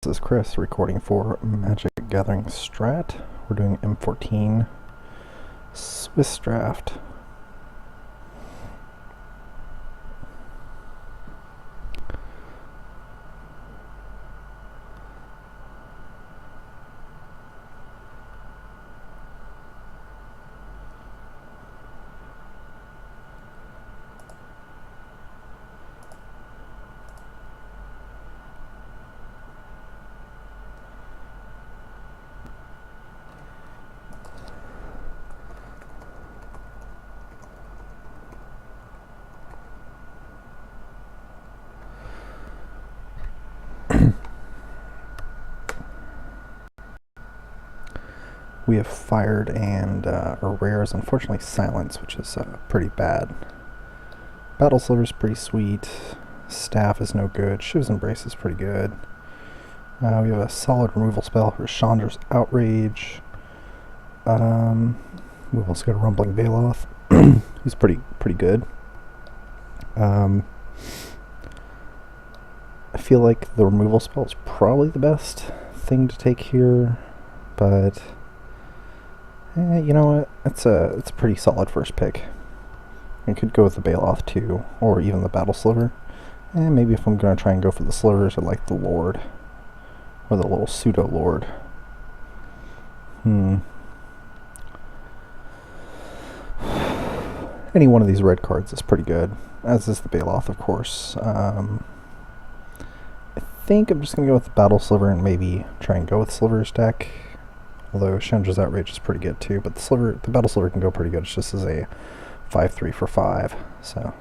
This is Chris recording for MagicGatheringStrat. We're doing M14 Swiss draft. We have fired and our rares, unfortunately silence, which is pretty bad. Battle Sliver's pretty sweet. Staff is no good. Shiv's Embrace is pretty good. We have a solid removal spell for Chandra's Outrage. We've also got a Rumbling Baloth, who's pretty good. I feel like the removal spell is probably the best thing to take here, but you know what? It's a pretty solid first pick. I could go with the Baloth too, or even the Battle Sliver. And maybe if I'm gonna try and go for the slivers, I like the Lord, or the little pseudo Lord. Any one of these red cards is pretty good, as is the Baloth, of course. I think I'm just gonna go with the Battle Sliver and maybe try and go with Sliver's deck. Although Chandra's Outrage is pretty good too, but the Battle Sliver can go pretty good. It's just as a 5/3 for 5, so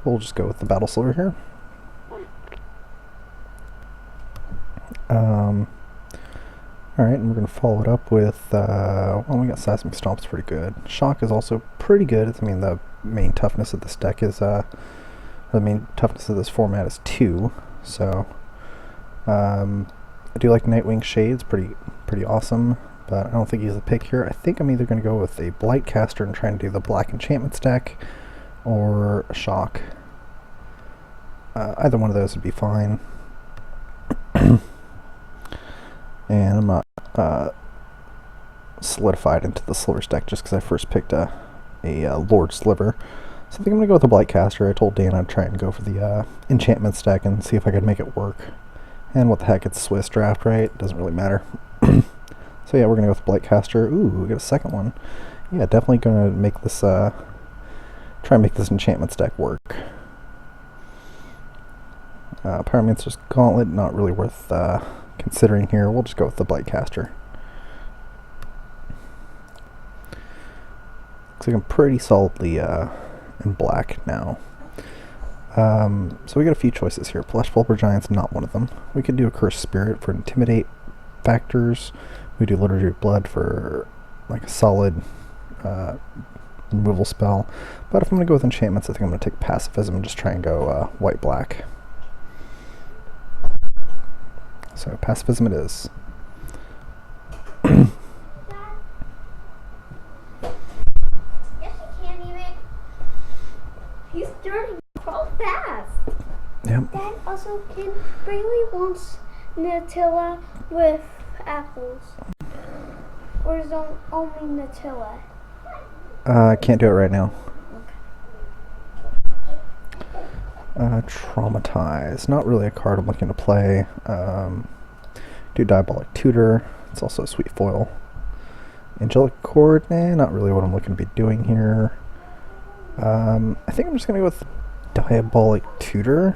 we'll just go with the Battle Sliver here. Alright, and we're going to follow it up with, well, we got Seismic Stomp's pretty good. Shock is also pretty good. I mean, the main toughness of this deck is, the main toughness of this format is 2, so, I do like Nightwing Shades, pretty awesome, but I don't think he's the pick here. I think I'm either going to go with a Blightcaster and try and do the Black Enchantments deck, or a Shock. Either one of those would be fine. And I'm not solidified into the Slivers deck just because I first picked a Lord Sliver. So I think I'm going to go with the Blightcaster. I told Dan I'd try and go for the Enchantments deck and see if I could make it work. And what the heck, it's Swiss draft, right? Doesn't really matter. So yeah, we're gonna go with Blightcaster. Ooh, we got a second one. Yeah, definitely gonna make this, try and make this Enchantments deck work. Pyromancer's Gauntlet, not really worth considering here. We'll just go with the Blightcaster. Looks like I'm pretty solidly in black now. So we got a few choices here. Plush Pulper Giant's not one of them. We could do a Cursed Spirit for Intimidate factors. We do Liturgy of Blood for like a solid removal spell. But if I'm going to go with enchantments, I think I'm going to take Pacifism and just try and go white-black. So Pacifism it is. Yes, you can even. He's dirty. Crawl fast. Yep. Dad also can Bailey wants Nutella with apples. Or is it only Nutella? I can't do it right now. Traumatize. Not really a card I'm looking to play. Do Diabolic Tutor. It's also a sweet foil. Angelic Chord. Not really what I'm looking to be doing here. I think I'm just going to go with Diabolic Tutor.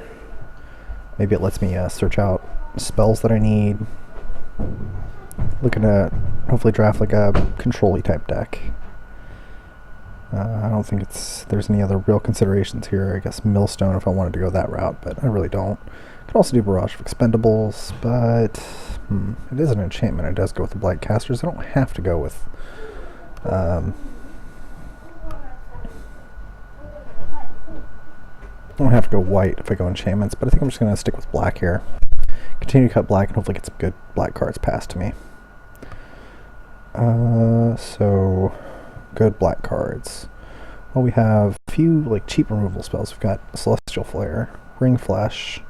Maybe it lets me search out spells that I need. Looking to hopefully draft like a control-y type deck. I don't think there's any other real considerations here. I guess Millstone if I wanted to go that route, but I really don't. Could also do Barrage of Expendables, but it is an enchantment. It does go with the Blightcasters. I don't have to go with I don't have to go white if I go enchantments, but I think I'm just going to stick with black here. Continue to cut black and hopefully get some good black cards passed to me. So, good black cards. Well, we have a few like cheap removal spells. We've got Celestial Flare, Ring Flesh,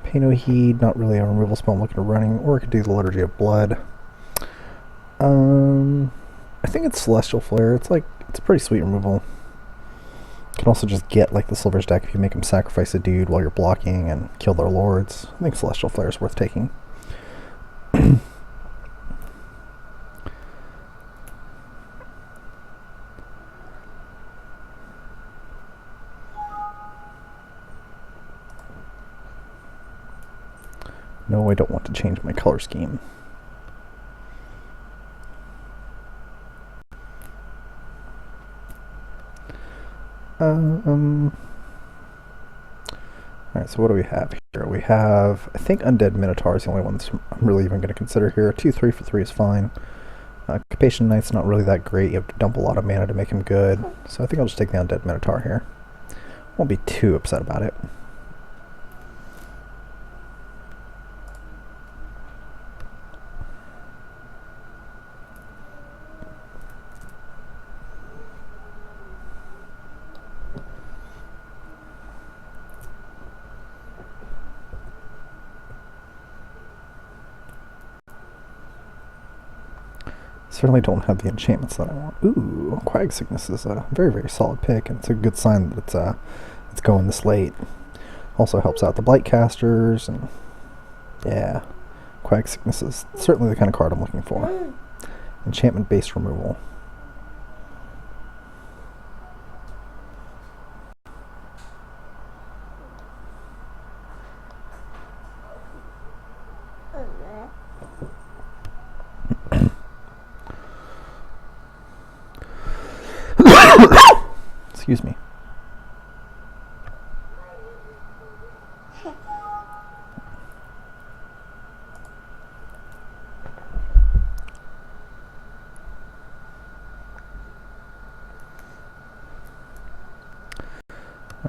Pay no heed, not really a removal spell I'm looking at running, or I could do the Liturgy of Blood. I think it's Celestial Flare. It's a pretty sweet removal. You can also just get like the Silver's deck if you make them sacrifice a dude while you're blocking and kill their lords. I think Celestial Flare is worth taking. No, I don't want to change my color scheme. Alright, so what do we have here? We have, I think Undead Minotaur is the only one that I'm really even going to consider here. 2-3 for 3 is fine. Capation Knight's not really that great. You have to dump a lot of mana to make him good. So I think I'll just take the Undead Minotaur here. Won't be too upset about it. Certainly don't have the enchantments that I want. Ooh, Quag Sickness is a very, very solid pick, and it's a good sign that it's going this late. Also helps out the Blightcasters, and yeah, Quag Sickness is certainly the kind of card I'm looking for. Enchantment-based removal. Excuse me.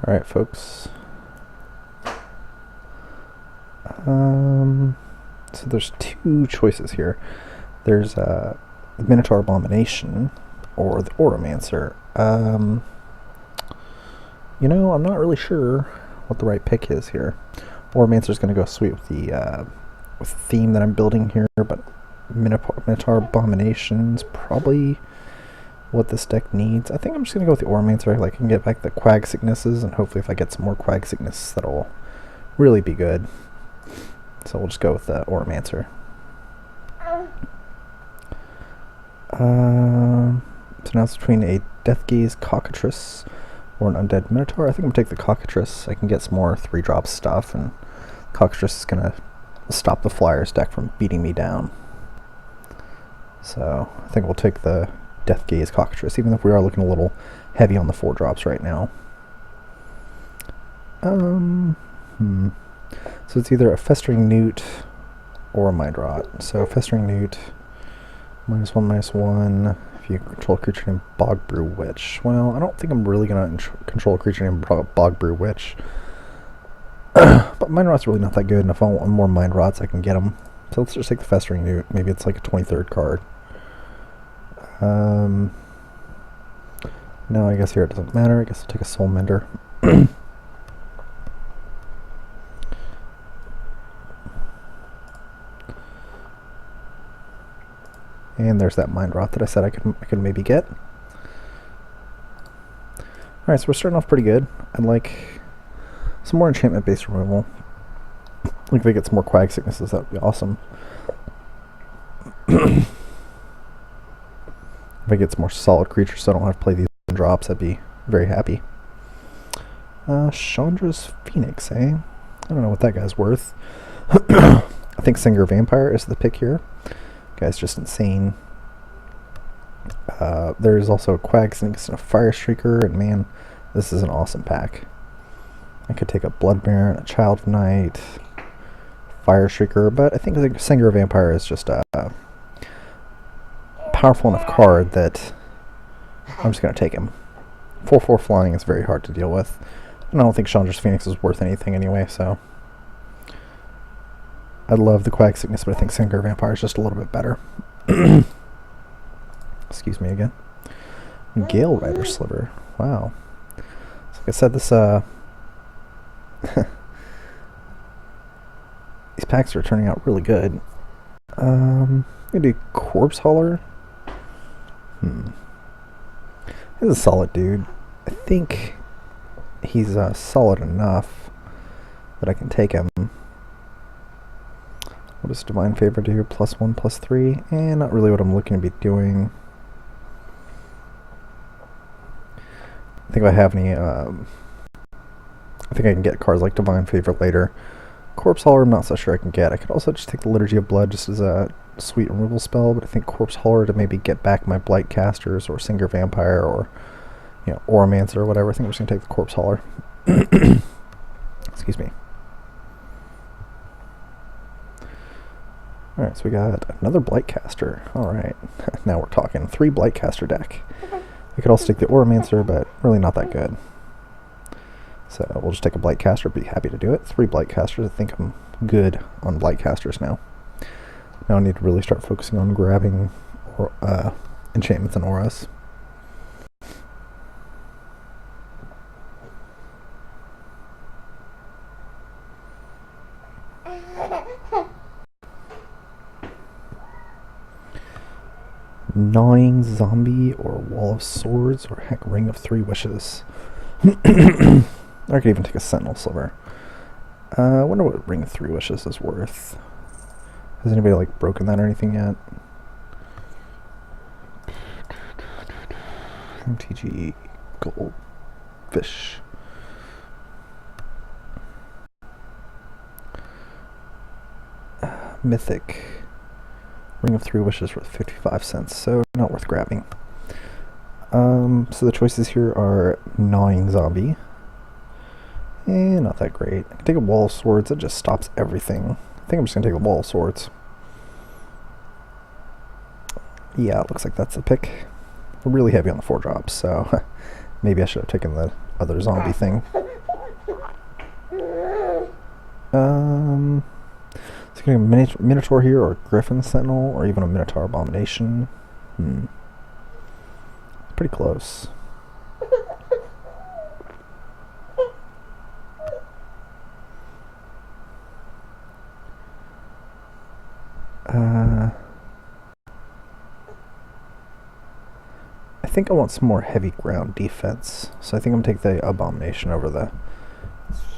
Alright, folks. So there's two choices here. There's the Minotaur Abomination or the Oromancer. You know, I'm not really sure what the right pick is here. Oromancer's going to go sweet with the theme that I'm building here, but Minotaur Abomination's probably what this deck needs. I think I'm just going to go with the Oromancer. Like, I can get back the Quag Sicknesses, and hopefully if I get some more Quag Sickness, that'll really be good. So we'll just go with the Oromancer. So now it's between a Deathgaze Cockatrice or an Undead Minotaur. I think I'm going to take the Cockatrice. I can get some more 3-drop stuff, and Cockatrice is going to stop the Flyers deck from beating me down. So I think we'll take the Deathgaze Cockatrice, even if we are looking a little heavy on the 4-drops right now. So it's either a Festering Newt or a Mindrot. So Festering Newt, -1/-1. If you control a creature named Bogbrew Witch. Well, I don't think I'm really going to control a creature named Bogbrew Witch. But Mindrot's really not that good, and if I want more Mindrots, I can get them. So let's just take the Festering Newt. Maybe it's like a 23rd card. No, I guess here it doesn't matter. I guess I'll take a Soul Mender. And there's that Mindrot that I said I could maybe get. Alright, so we're starting off pretty good. I'd like some more enchantment-based removal. Like if I get some more Quag Sicknesses, that would be awesome. If I get some more solid creatures so I don't have to play these drops, I'd be very happy. Chandra's Phoenix, eh? I don't know what that guy's worth. I think Singer Vampire is the pick here. Guy's just insane. There's also a Quag Sickness and a Fire Streaker, and man, this is an awesome pack. I could take a Blood Baron, a Child of Night, Fire Streaker, but I think Singer Vampire is just a powerful enough card that I'm just going to take him. 4/4 flying is very hard to deal with, and I don't think Chandra's Phoenix is worth anything anyway, so I love the Quag Sickness, but I think Singer Vampire is just a little bit better. Excuse me again. Gale Rider Sliver. Wow. So like I said, this These packs are turning out really good. I'm gonna do Corpse Hauler. He's a solid dude. I think he's solid enough that I can take him. What does Divine Favor do? +1/+3? And not really what I'm looking to be doing. I think if I have any, I think I can get cards like Divine Favor later. Corpse Hauler, I'm not so sure I can get. I could also just take the Liturgy of Blood just as a sweet removal spell, but I think Corpse Hauler to maybe get back my Blight Casters or Singer Vampire or, you know, Oromancer or whatever. I think I'm just going to take the Corpse Hauler. Excuse me. Alright, so we got another Blightcaster. Alright, now we're talking. 3 Blightcaster deck. I could also take the Oromancer, but really not that good. So we'll just take a Blightcaster, be happy to do it. 3 Blightcasters, I think I'm good on Blightcasters now. Now I need to really start focusing on grabbing enchantments and auras. Gnawing Zombie or Wall of Swords or heck, Ring of 3 Wishes. I could even take a Sentinel Silver. I wonder what Ring of 3 Wishes is worth. Has anybody like broken that or anything yet? MTG Goldfish. Mythic. Ring of 3 Wishes worth 55 cents, so not worth grabbing. So the choices here are Gnawing Zombie. Not that great. I can take a Wall of Swords, it just stops everything. I think I'm just going to take the Wall of Swords. Yeah, it looks like that's the pick. We're really heavy on the 4-drops, so maybe I should have taken the other zombie thing. So getting a Minotaur here, or Griffin Sentinel, or even a Minotaur Abomination. Pretty close. I think I want some more heavy ground defense, so I think I'm going to take the Abomination over the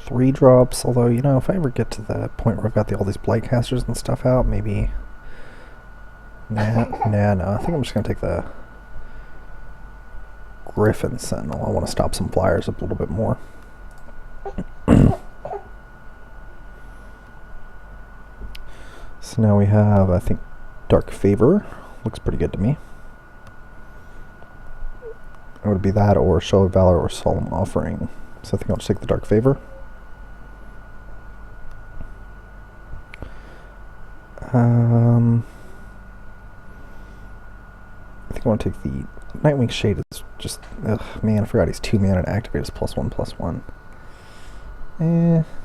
3 drops, although, you know, if I ever get to the point where I've got all these Blightcasters and stuff out, maybe... no, I think I'm just going to take the Griffin Sentinel. I want to stop some flyers up a little bit more. So now we have, I think, Dark Favor. Looks pretty good to me. It would be that or Show of Valor or Solemn Offering. So I think I'll just take the Dark Favor. I think I want to take the Nightwing Shade. Is just, man, I forgot he's 2 mana and activate is +1/+1.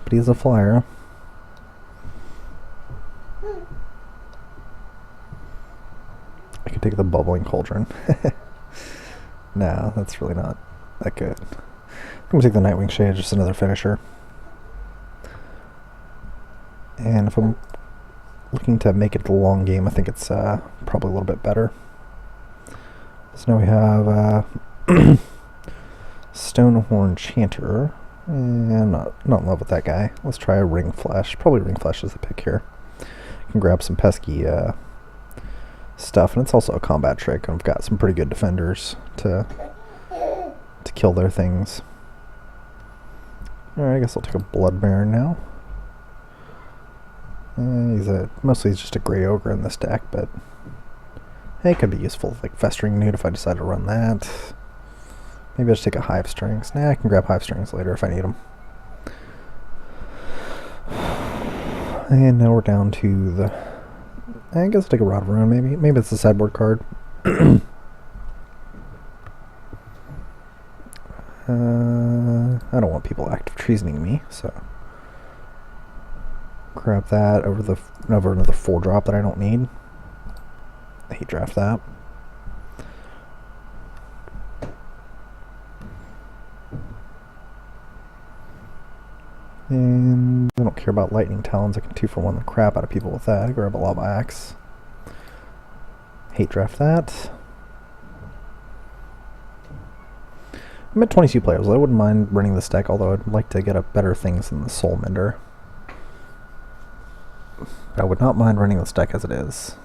But he's a flyer. I could take the Bubbling Cauldron. No, that's really not that good. I'm going to take the Nightwing Shade, just another finisher. And if I'm looking to make it the long game, I think it's probably a little bit better. So now we have Stonehorn Chanter. And not in love with that guy. Let's try a Ring Flesh. Probably Ring Flesh is the pick here. You can grab some pesky stuff, and it's also a combat trick, and I've got some pretty good defenders to kill their things. Alright, I guess I'll take a Blood Baron now. Mostly he's just a Grey Ogre in this deck, but hey, it could be useful, like Festering Newt if I decide to run that. Maybe I'll just take a Hive Strings. Nah, I can grab Hive Strings later if I need them. And now we're down to the... I guess I'll take a Rod of Ruin, maybe. Maybe it's the sideboard card. I don't want people active treasoning me, so... grab that over another 4-drop that I don't need. I hate draft that. And I don't care about lightning talons. I can 2-for-1 the crap out of people with that. I grab a lava axe. Hate draft that. I'm at 22 players. I wouldn't mind running this deck, although I'd like to get up better things than the Soul Mender. I would not mind running this deck as it is.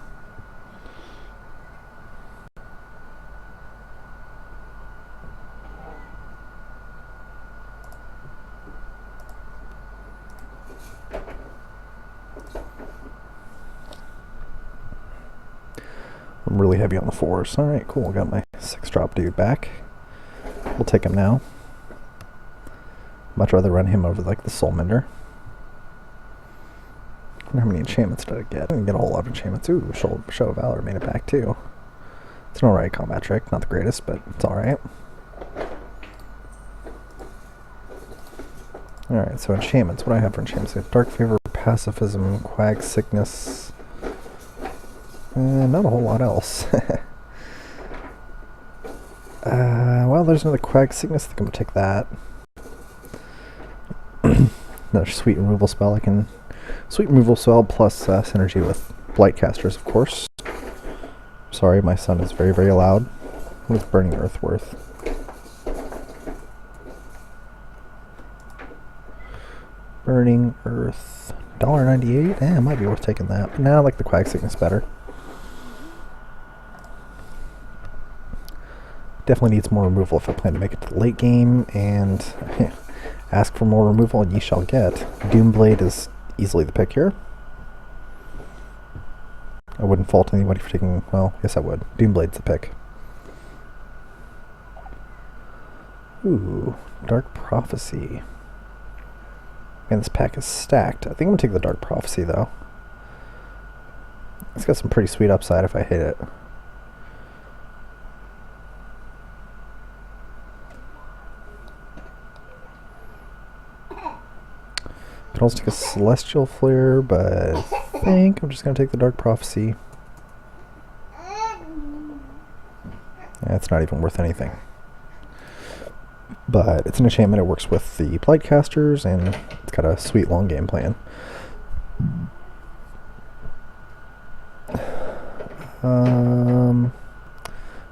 I'm really heavy on the 4s. Alright, cool. Got my 6-drop dude back. We'll take him now. Much rather run him over like the Soul Mender. I wonder how many enchantments did I get? I didn't get a whole lot of enchantments. Ooh, Show of Valor made it back too. It's an alright combat trick. Not the greatest, but it's alright. Alright, so enchantments. What do I have for enchantments? I have Dark Favor, Pacifism, Quag Sickness. Not a whole lot else. Well, there's another Quag Sickness. I think I'm going to take that. Another Sweet Removal spell. I can... Sweet Removal spell plus synergy with Blightcasters, of course. Sorry, my son is very, very loud. What is Burning Earth worth? Burning Earth. $1.98? It might be worth taking that. But now I like the Quag Sickness better. Definitely needs more removal if I plan to make it to the late game, and ask for more removal and ye shall get. Doomblade is easily the pick here. I wouldn't fault anybody for taking, well, yes I would. Doomblade's the pick. Ooh, Dark Prophecy. Man, this pack is stacked. I think I'm going to take the Dark Prophecy, though. It's got some pretty sweet upside if I hit it. Could also take a Celestial Flare, but I think I'm just going to take the Dark Prophecy. Yeah, it's not even worth anything. But it's an enchantment. It works with the Blightcasters, and it's got a sweet long game plan.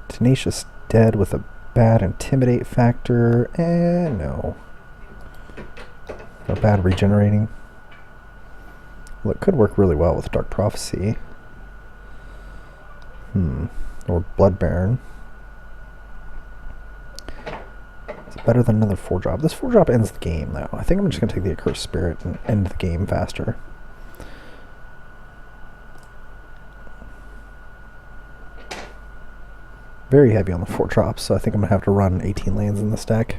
Tenacious Dead with a bad Intimidate factor. No. A bad Regenerating. Well, it could work really well with Dark Prophecy. Or Blood Baron. Is it better than another 4-drop? This 4-drop ends the game, though. I think I'm just going to take the Accursed Spirit and end the game faster. Very heavy on the 4 drops, so I think I'm going to have to run 18 lands in this deck.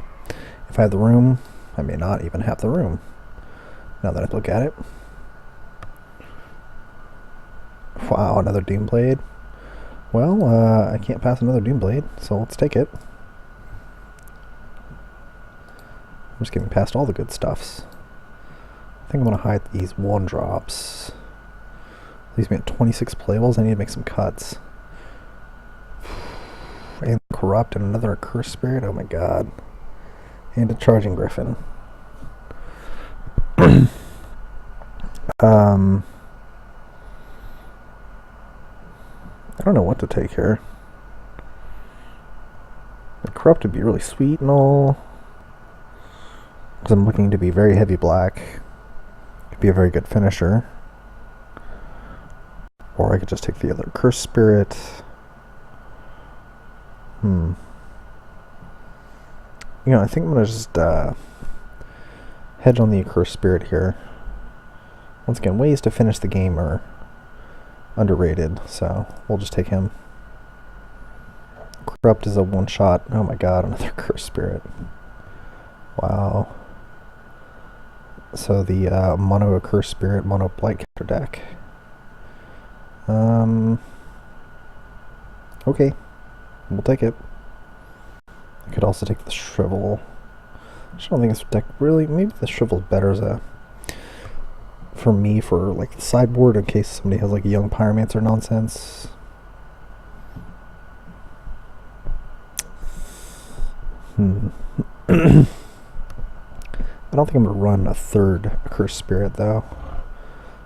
If I have the room, I may not even have the room, now that I look at it. Wow, another Doomblade. Well, I can't pass another Doomblade, so let's take it. I'm just getting past all the good stuffs. I think I'm going to hide these 1-drops. Leaves me at 26 playables. I need to make some cuts. And Corrupt and another Accursed Spirit. Oh my god. And a Charging Griffin. I don't know what to take here. The Corrupt would be really sweet and all, because I'm looking to be very heavy black. Could be a very good finisher. Or I could just take the other Cursed Spirit. You know, I think I'm going to just hedge on the Accursed Spirit here. Once again, ways to finish the game are underrated, so we'll just take him. Corrupt is a 1-shot. Oh my god, another Cursed Spirit. Wow. So the mono Accursed Spirit, mono Blightcaster deck. Okay. We'll take it. I could also take the Shrivel. I just don't think this deck really... Maybe the Shrivel's better as a... For me, for like the sideboard, in case somebody has like a young Pyromancer nonsense. I don't think I'm going to run a third Cursed Spirit, though.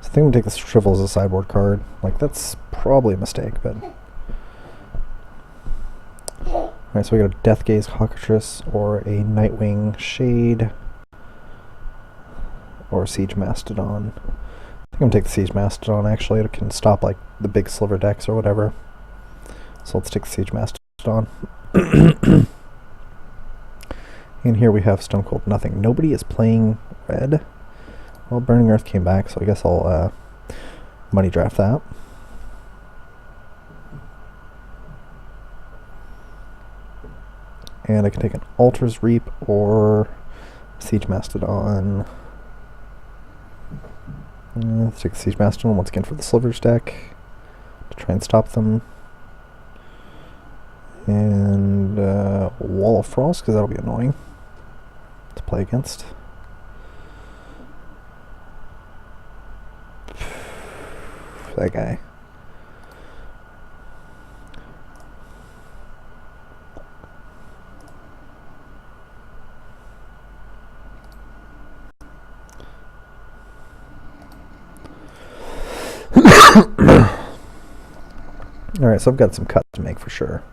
So I think I'm going to take this Shrivel as a sideboard card. Like, that's probably a mistake, but... Alright, so we got a Death Gaze Cockatrice, or a Nightwing Shade, or a Siege Mastodon. I think I'm going to take the Siege Mastodon, actually. It can stop, like, the big sliver decks or whatever. So let's take the Siege Mastodon. And here we have Stone Cold Nothing. Nobody is playing red. Well, Burning Earth came back, so I guess I'll money draft that. And I can take an Altar's Reap or Siege Mastodon. Let's take the Siege Mastodon once again for the Slivers deck to try and stop them. And Wall of Frost, because that'll be annoying to play against. That guy. Alright, so I've got some cuts to make for sure.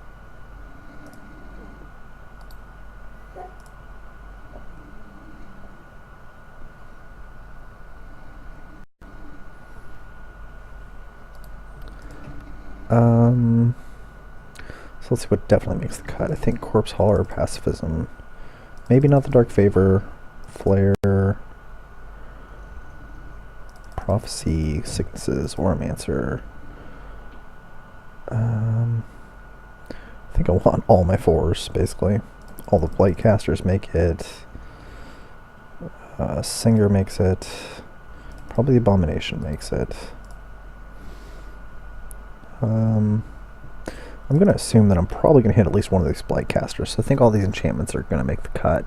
So let's see what definitely makes the cut. I think Corpse Hauler or Pacifism. Maybe not the Dark Favor. Flare. Prophecy, Sicknesses, Oromancer. I think I want all my 4s, basically. All the Blight Casters make it. Singer makes it. Probably Abomination makes it. I'm going to assume that I'm probably going to hit at least one of these Blight Casters, so I think all these enchantments are going to make the cut.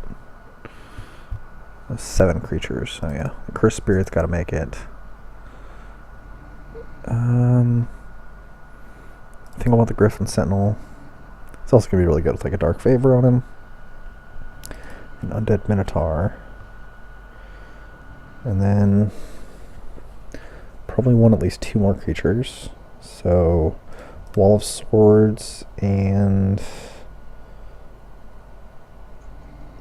7 creatures, so yeah. The Cursed Spirit's got to make it. I think I want the Griffin Sentinel. It's also going to be really good with like a Dark Favor on him. An Undead Minotaur. And then probably want at least 2 more creatures. So Wall of Swords and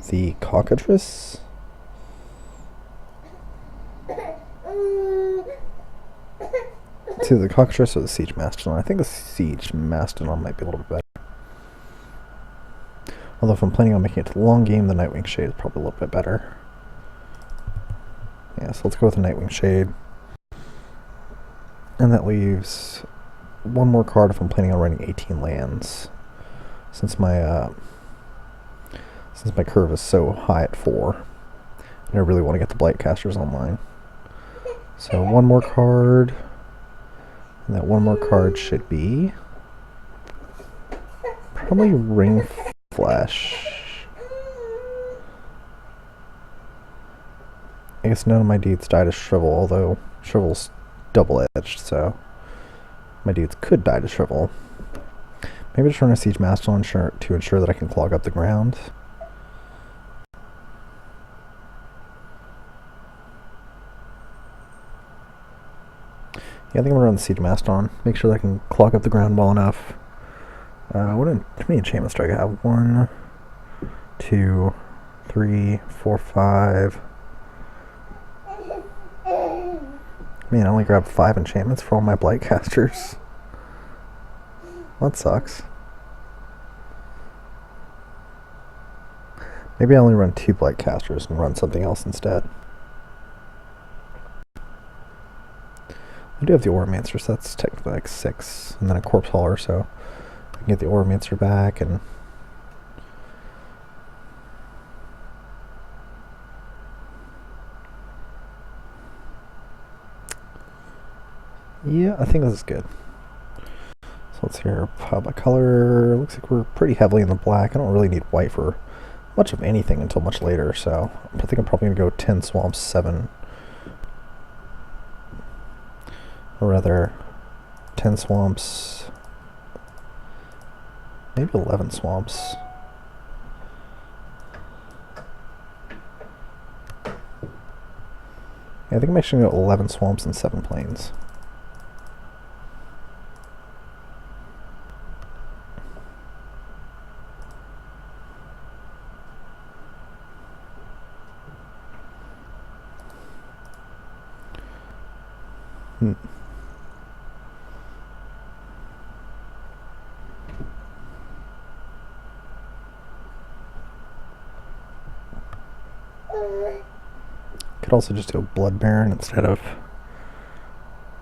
the Cockatrice. To the Cockatrice or the Siege Mastodon. I think the Siege Mastodon might be a little bit better. Although if I'm planning on making it to the long game, the Nightwing Shade is probably a little bit better. Yeah, so let's go with the Nightwing Shade. And that leaves one more card if I'm planning on running 18 lands. Since my curve is so high at 4. And I really want to get the Blight Casters online. So one more card. And that one more card should be probably Ring Flash. I guess none of my deeds die to Shrivel, although Shrivel's double-edged, so my deeds could die to Shrivel. Maybe just run a Siege Mastodon to ensure that I can clog up the ground. Yeah, I think I'm going to run the Siege Mastodon. Make sure that I can clog up the ground well enough. How many enchantments do I have? 1, 2, 3, 4, 5. Man, I only grabbed 5 enchantments for all my Blight Casters. That sucks. Maybe I only run 2 Blight Casters and run something else instead. I do have the Oromancer, so that's technically like 6, and then a Corpse Hauler, so I can get the Oromancer back, and yeah, I think this is good. So let's hear by color. Looks like we're pretty heavily in the black. I don't really need white for much of anything until much later, so I think I'm probably going to go 10 swamps, 7. Or rather, 10 swamps, maybe 11 swamps. Yeah, I think I'm actually going to go 11 swamps and 7 plains. Could also just do a Blood Baron instead of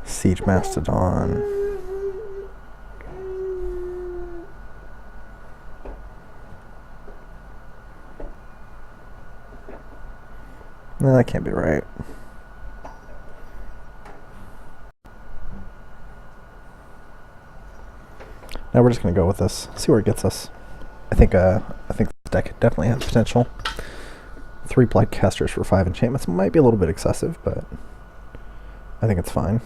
Siege Mastodon. No, that can't be right. Now we're just gonna go with this. See where it gets us. I think this deck definitely has potential. 3 Blightcasters for 5 enchantments might be a little bit excessive, but I think it's fine.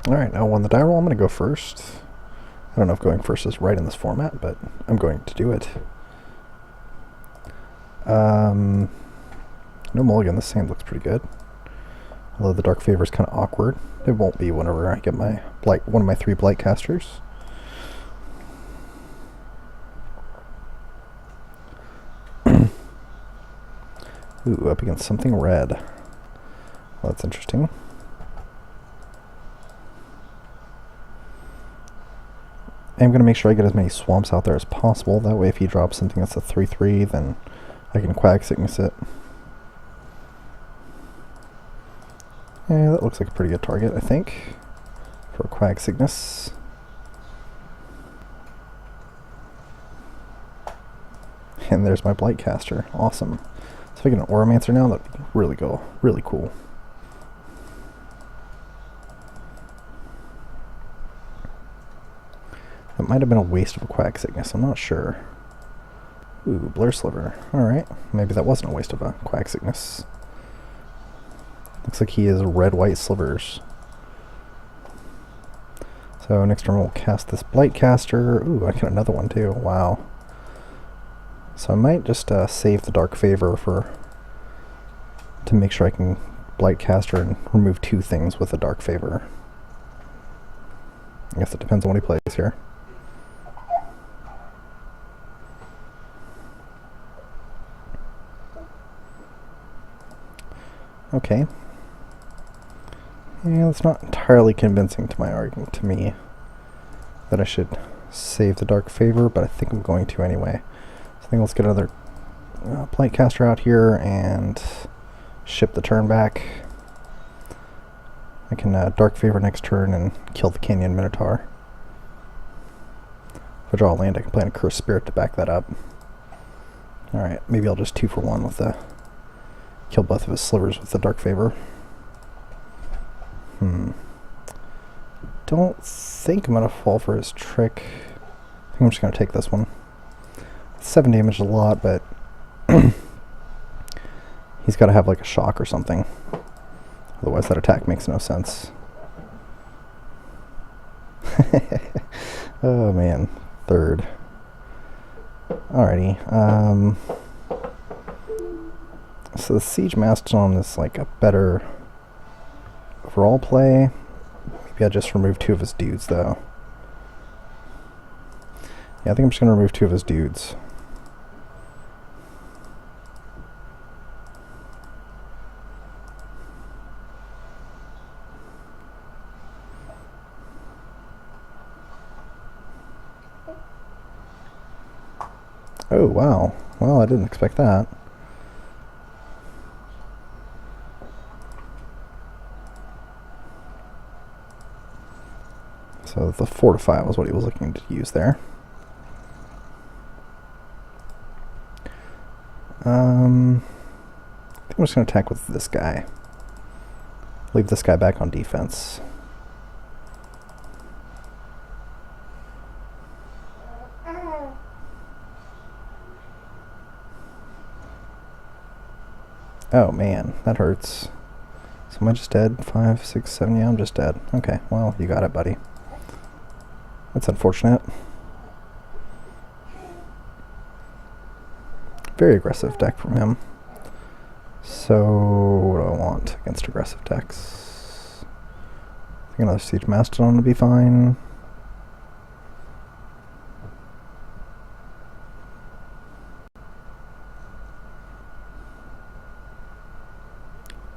Alright, now on the die roll, I'm going to go first. I don't know if going first is right in this format, but I'm going to do it. No mulligan, this hand looks pretty good. Although the Dark Favor is kind of awkward. It won't be whenever I get my one of my 3 Blightcasters. Ooh, up against something red. Well, that's interesting. I'm going to make sure I get as many swamps out there as possible. That way if he drops something that's a 3/3, then I can Quag Sickness it. Yeah, that looks like a pretty good target, I think, for Quag Sickness. And there's my Blightcaster. Awesome. So if I get an Auramancer now, that'd be really cool. It might have been a waste of a Quack Sickness, I'm not sure. Ooh, Blur Sliver. Alright, maybe that wasn't a waste of a Quack Sickness. Looks like he is red-white slivers. So next turn we'll cast this Blightcaster. Ooh, I get another one too, wow. So I might just save the Dark Favor to make sure I can Blightcaster and remove 2 things with the Dark Favor. I guess it depends on what he plays here. Okay. Yeah, that's not entirely convincing to my argument, to me, that I should save the Dark Favor, but I think I'm going to anyway. So I think let's get another Blightcaster out here and ship the turn back. I can Dark Favor next turn and kill the Canyon Minotaur. If I draw a land, I can play a Cursed Spirit to back that up. Alright, maybe I'll just 2 for 1 with the... kill both of his slivers with the Dark Favor. Don't think I'm gonna fall for his trick. I think I'm just gonna take this one. 7 damage is a lot, but he's gotta have like a shock or something. Otherwise that attack makes no sense. Oh man, 3rd. Alrighty. So the Siege Mastodon is like a better overall play. Maybe I just remove 2 of his dudes though. Yeah, I think I'm just going to remove 2 of his dudes. Oh wow, well I didn't expect that. So the Fortify was what he was looking to use there. I think I'm just going to attack with this guy. Leave this guy back on defense. Oh man, that hurts. So am I just dead? 5, 6, 7, yeah, I'm just dead. Okay, well, you got it, buddy. That's unfortunate. Very aggressive deck from him. So, what do I want against aggressive decks? I think another Siege Mastodon would be fine.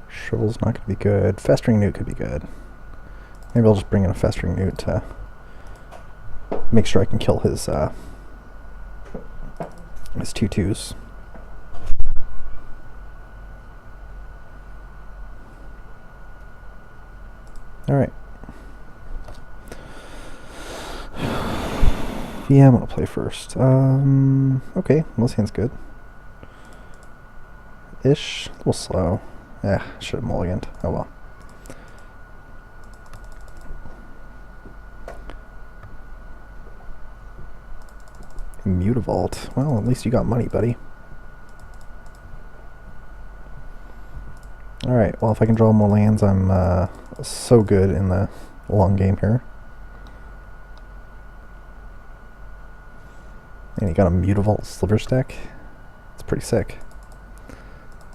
Shovel's not going to be good. Festering Newt could be good. Maybe I'll just bring in a Festering Newt to make sure I can kill his 2/2s. Alright. Yeah, I'm gonna play first. Okay, well, this hand's good. Ish. A little slow. Yeah, should have mulliganed. Oh well. Mutavault. Well, at least you got money, buddy. Alright, well, if I can draw more lands, I'm so good in the long game here. And he got a Mutavault Slivers deck. It's pretty sick.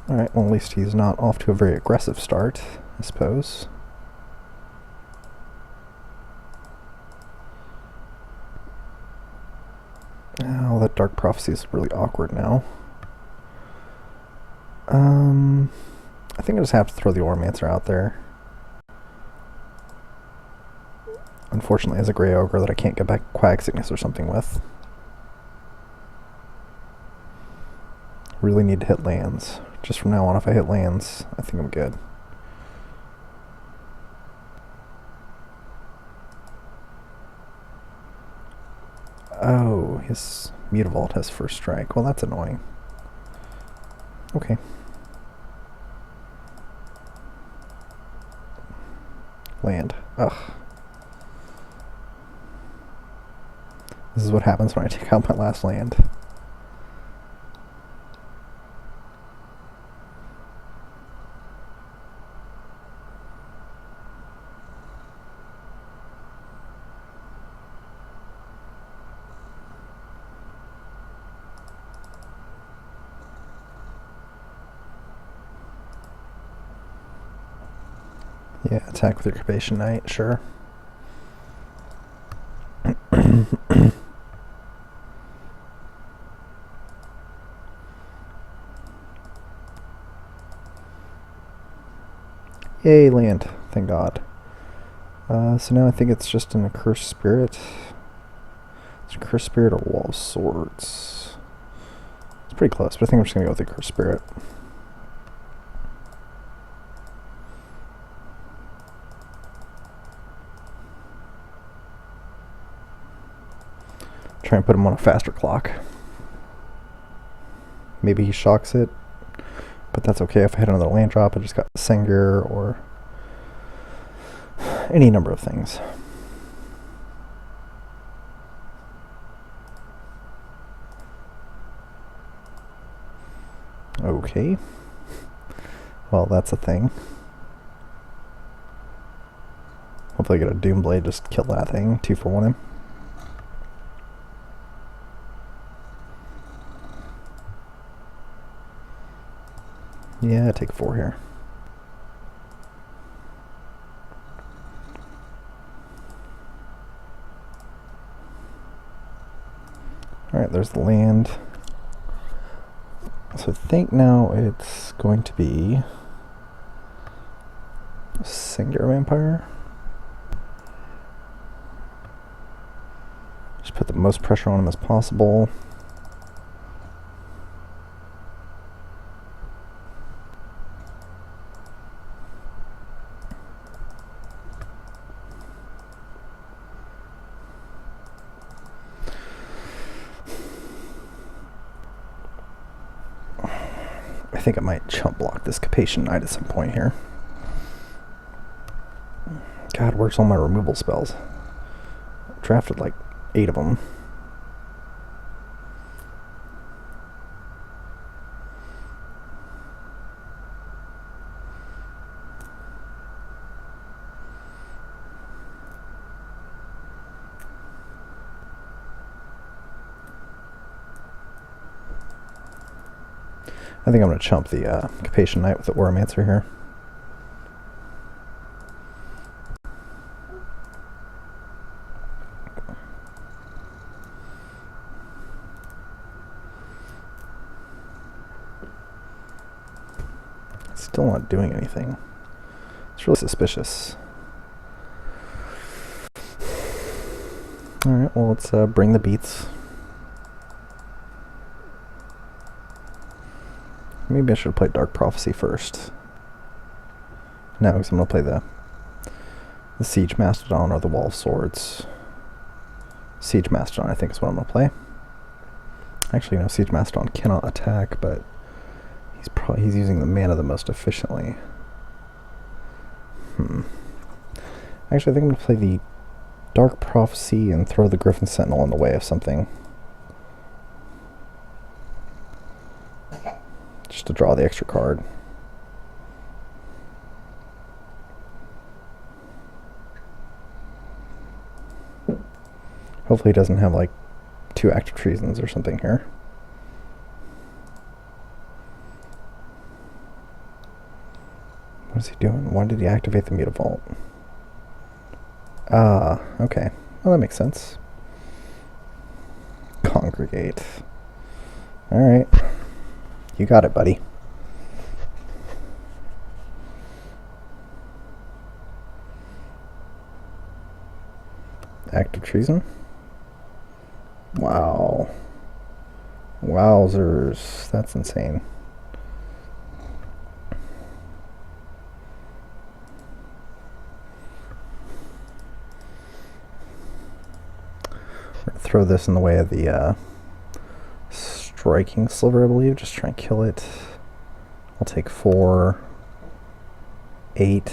Alright, well, at least he's not off to a very aggressive start, I suppose. Oh, that Dark Prophecy is really awkward now. I think I just have to throw the Auramancer out there. Unfortunately, as a Grey Ogre that I can't get back Quag Sickness or something with. Really need to hit lands. Just from now on, if I hit lands, I think I'm good. Oh, his Mutavault has first strike. Well, that's annoying. Okay. land. Ugh. This is what happens when I take out my last land. Yeah, attack with your Capation Knight, sure. Yay, land. Thank God. So now I think it's just an Accursed Spirit. It's an Accursed Spirit or Wall of Swords. It's pretty close, but I think I'm just going to go with the Accursed Spirit. Try and put him on a faster clock. Maybe he shocks it, but that's okay. If I hit another land drop, I just got Sengir or any number of things. Okay. Well, that's a thing. Hopefully I get a Doomblade, just kill that thing. 2 for 1 him. Yeah, take 4 here. Alright, there's the land. So I think now it's going to be Singular Vampire. Just put the most pressure on him as possible. I think I might chump block this Capation Knight at some point here. God, where's all my removal spells? I drafted like 8 of them. I think I'm going to chump the Capation Knight with the Oromancer here. Still not doing anything. It's really suspicious. Alright, well let's bring the beats. Maybe I should play Dark Prophecy first. No, because I'm going to play the Siege Mastodon or the Wall of Swords. Siege Mastodon, I think, is what I'm going to play. Actually, no, Siege Mastodon cannot attack, but he's using the mana the most efficiently. Actually, I think I'm going to play the Dark Prophecy and throw the Griffin Sentinel in the way of something. Just to draw the extra card. Hopefully he doesn't have like 2 active treasons or something here. What is he doing? Why did he activate the Mutavault? Ah, okay. Well, that makes sense. Congregate. Alright. You got it, buddy. Active treason? Wow. Wowzers. That's insane. We're going to throw this in the way of the Striking Sliver, I believe. Just try and kill it. I'll take 4, 8,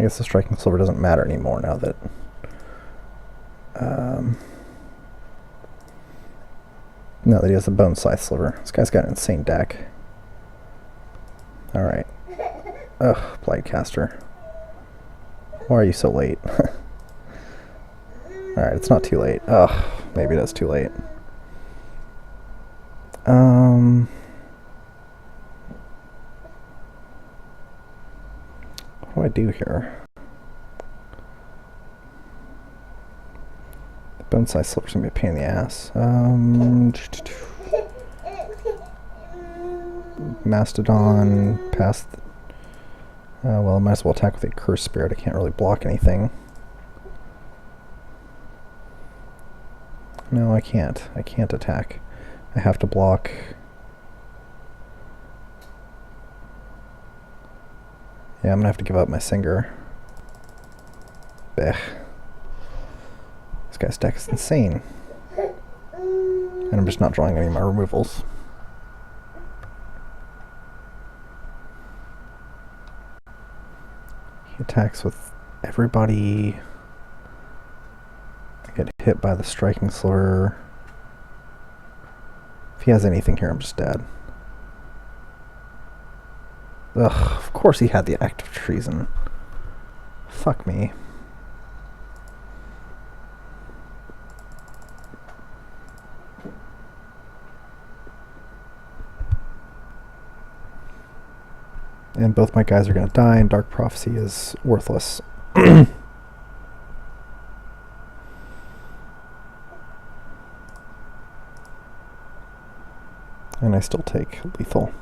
guess the striking silver doesn't matter anymore now that now that he has the bone scythe sliver. This guy's got an insane deck. Alright. Ugh, Blightcaster. Why are you so late? Alright, it's not too late. Ugh, maybe it is too late. What do I do here? The bone size sliver's gonna be a pain in the ass. Mastodon, past. Well, I might as well attack with a Curse Spirit. I can't really block anything. No, I can't. I can't attack. I have to block. Yeah, I'm gonna have to give up my Singer. Blech. This guy's deck is insane. And I'm just not drawing any of my removals. He attacks with everybody. I get hit by the striking slur. If he has anything here, I'm just dead. Ugh, of course he had the act of treason. Fuck me. And both my guys are going to die, and Dark Prophecy is worthless. And I still take lethal.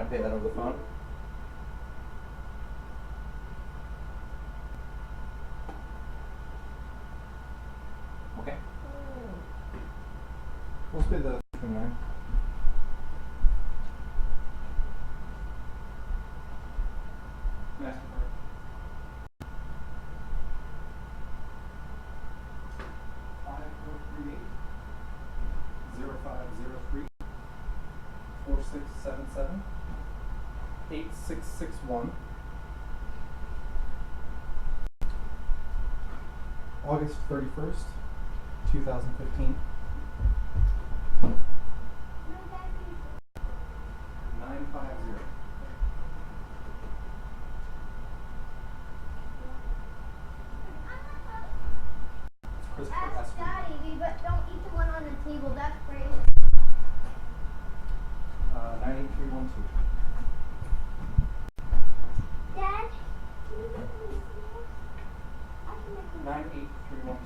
to pay that over the phone? Okay. We'll pay the 29. MasterCard. 5438 0503 4677 8661. August 31st, 2015. 950. Christopher Ask Esper. Daddy, but don't eat the one on the table. That's great. 98312. Dad, can you make me this? I can make them. 98312.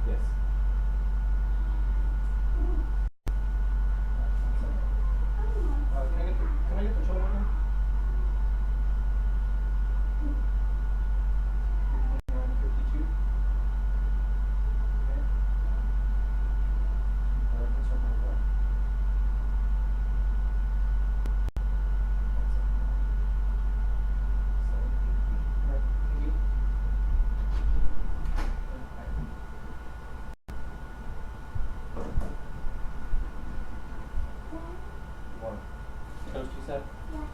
Yes. Can I get the total again? 329.52. Okay. That's what my phone. Alright, thank you. One. Toast, you said? Yeah.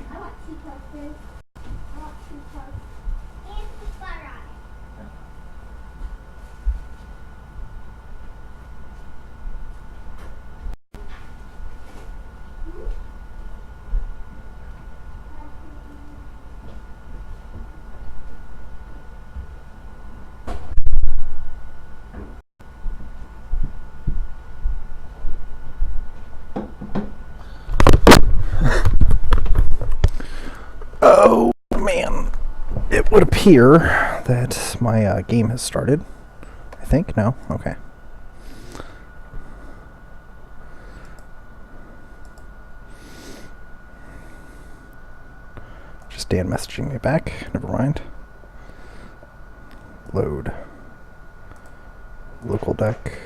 I want 2 toasters. I want 2 toasts. And some butter on it. Okay. Oh man, it would appear that my game has started. I think, no? Okay. Just Dan messaging me back, never mind. Load. Local deck.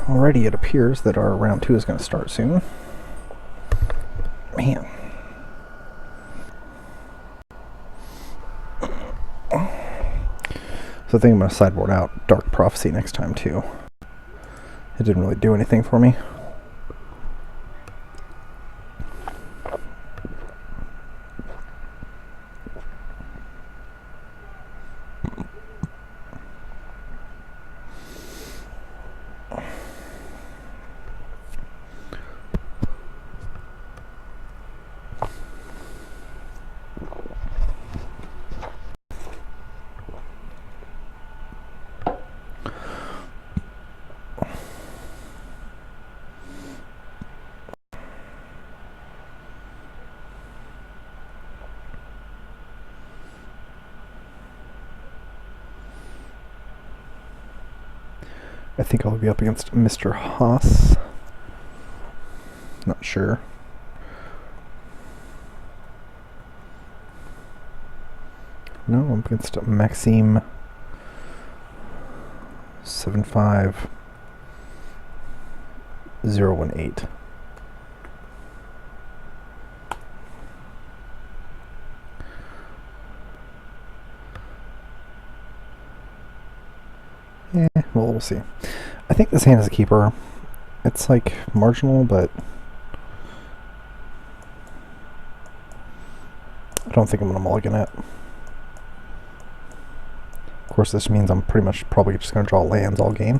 Alrighty, it appears that our round 2 is going to start soon. Man. So I think I'm going to sideboard out Dark Prophecy next time too. It didn't really do anything for me. I think I'll be up against Mr. Haas. Not sure. No, I'm against Maxime 75018. Yeah, well, we'll see. I think this hand is a keeper. It's like marginal, but I don't think I'm going to mulligan it. Of course, this means I'm pretty much probably just going to draw lands all game.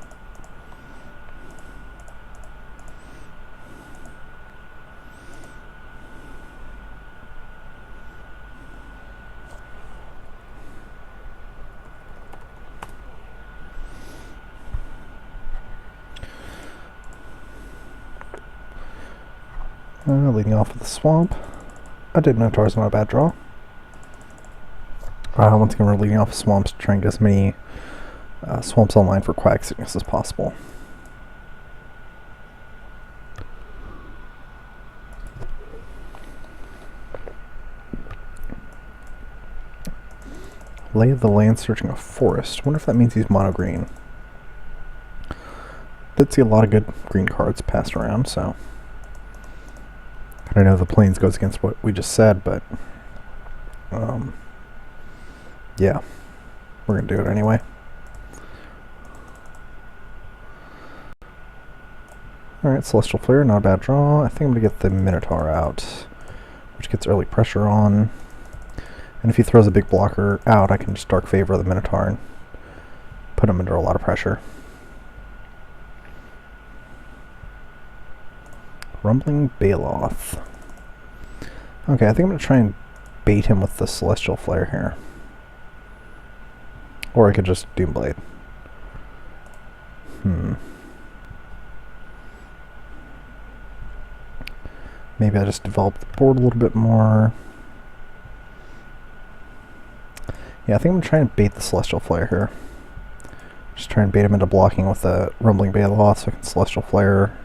Leading off with the swamp. I did Minotaur's not a bad draw. Once again, we're leading off with swamps, trying to get as many swamps online for Quack Sickness as possible. Lay of the Land, searching a forest. Wonder if that means he's mono green. Did see a lot of good green cards passed around, so I know the plains goes against what we just said, but yeah, we're gonna do it anyway. Alright, Celestial Flare, not a bad draw. I think I'm gonna get the Minotaur out, which gets early pressure on. And if he throws a big blocker out, I can just Dark Favor the Minotaur and put him under a lot of pressure. Rumbling Baloth. Okay, I think I'm going to try and bait him with the Celestial Flare here. Or I could just Doomblade. Maybe I just develop the board a little bit more. Yeah, I think I'm going to try and bait the Celestial Flare here. Just try and bait him into blocking with the Rumbling Baloth so I can Celestial Flare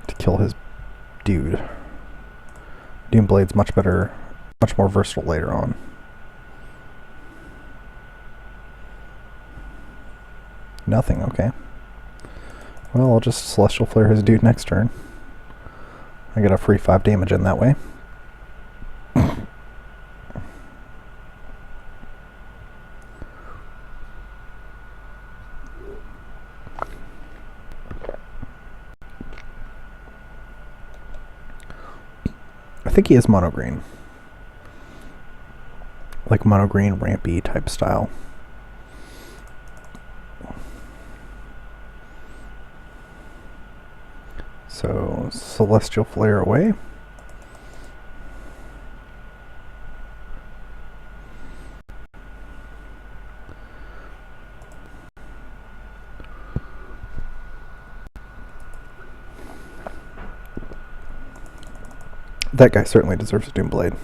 to kill his dude. Doomblade's much better, much more versatile later on. Nothing, okay. Well, I'll just Celestial Flare his dude next turn. I get a free 5 damage in that way. I think he is mono green. Like mono green, rampy type style. So, Celestial Flare away. That guy certainly deserves a Doom Blade.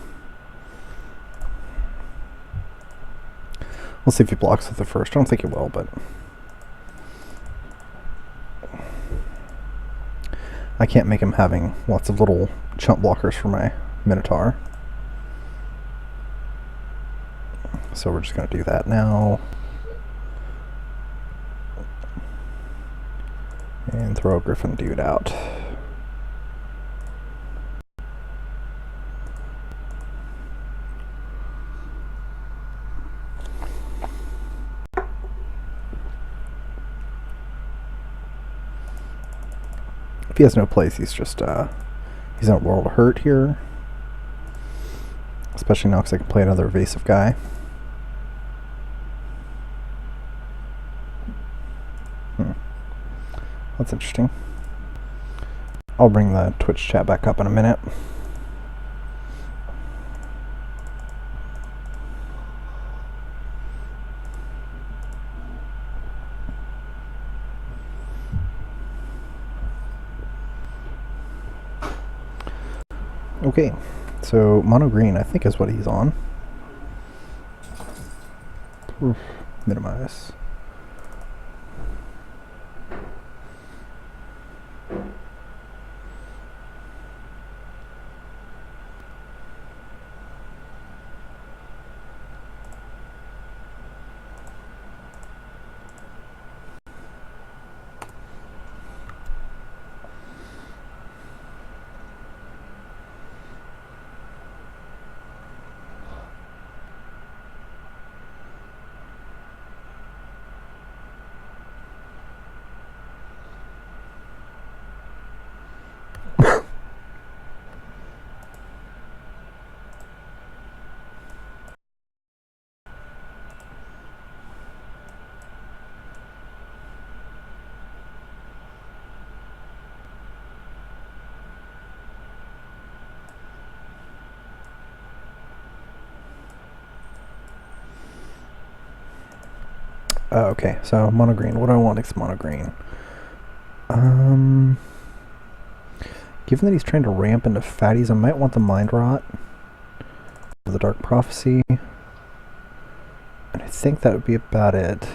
We'll see if he blocks with the first. I don't think he will, but I can't make him having lots of little chump blockers for my Minotaur. So we're just going to do that now. And throw a Griffin dude out. If he has no place, he's just, he's in a world of hurt here. Especially now because I can play another evasive guy. That's interesting. I'll bring the Twitch chat back up in a minute. Okay, so mono green I think is what he's on. Oof, minimize. Okay, so mono green. What do I want next mono green? Given that he's trying to ramp into fatties, I might want the Mind Rot, the Dark Prophecy, and I think that would be about it.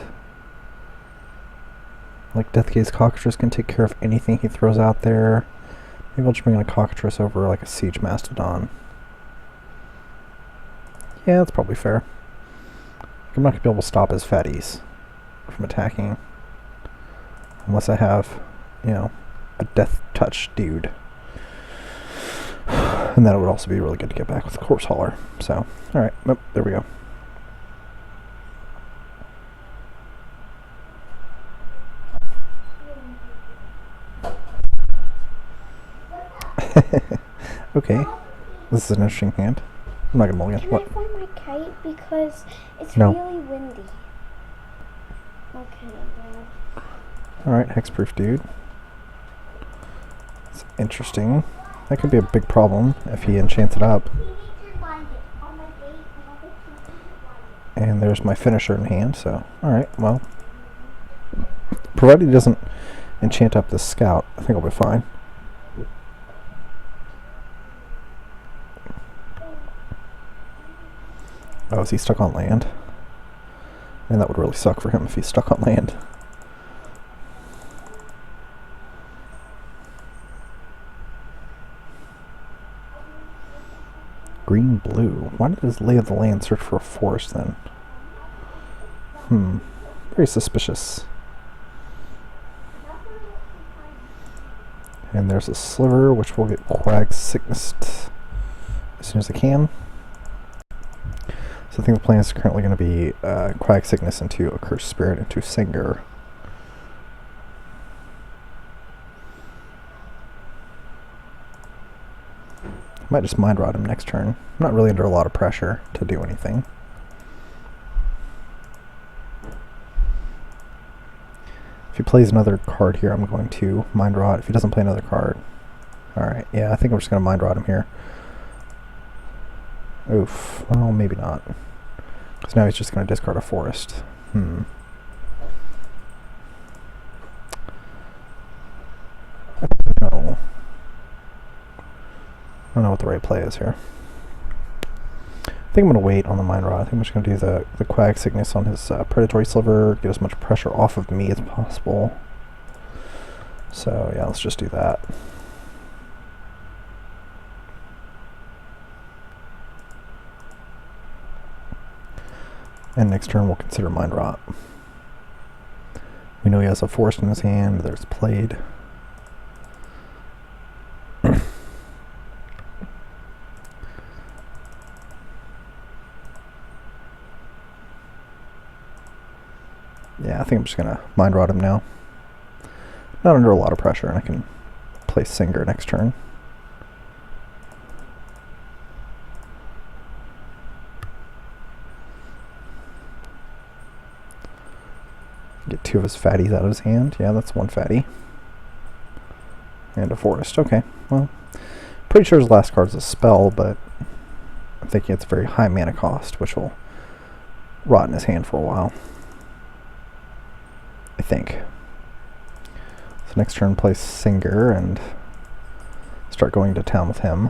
Like Deathgaze Cockatrice can take care of anything he throws out there. Maybe I'll just bring in a Cockatrice over like a Siege Mastodon. Yeah, that's probably fair. I'm not going to be able to stop his fatties from attacking unless I have, you know, a Death Touch dude. And that would also be really good to get back with the Corpse Hauler. So, alright, nope, there we go. Okay, this is an interesting hand. I'm not gonna mulligan. Can What? I fly my kite because it's No. really windy? Okay, well. Alright, Hexproof dude. It's interesting. That could be a big problem if he enchants it up. And there's my finisher in hand, so alright, well. Provided he doesn't enchant up the scout, I think I'll be fine. Oh, is he stuck on land? And that would really suck for him if he's stuck on land. Green blue. Why did his Lay of the Land search for a forest then? Very suspicious. And there's a sliver, which will get Quag Sickness as soon as I can. So I think the plan is currently going to be Quag Sickness into a Cursed Spirit into Singer. Might just Mind Rot him next turn. I'm not really under a lot of pressure to do anything. If he plays another card here, I'm going to Mind Rot. If he doesn't play another card... Alright, yeah, I think I'm just going to Mind Rot him here. Oof. Well, maybe not. Because now he's just going to discard a forest. I don't know. don't know what the right play is here. I think I'm going to wait on the Mind Rod. I think I'm just going to do the Quag Sickness on his Predatory Sliver, get as much pressure off of me as possible. So yeah, let's just do that. And next turn we'll consider Mind Rot. We know he has a Forest in his hand, there's Played. Yeah, I think I'm just going to Mind Rot him now. Not under a lot of pressure, and I can play Singer next turn. Get two of his fatties out of his hand. Yeah, that's one fatty. And a Forest. Okay, well, pretty sure his last card's a spell, but I'm thinking it's a very high mana cost, which will rot in his hand for a while. I think. So next turn play Singer and start going to town with him.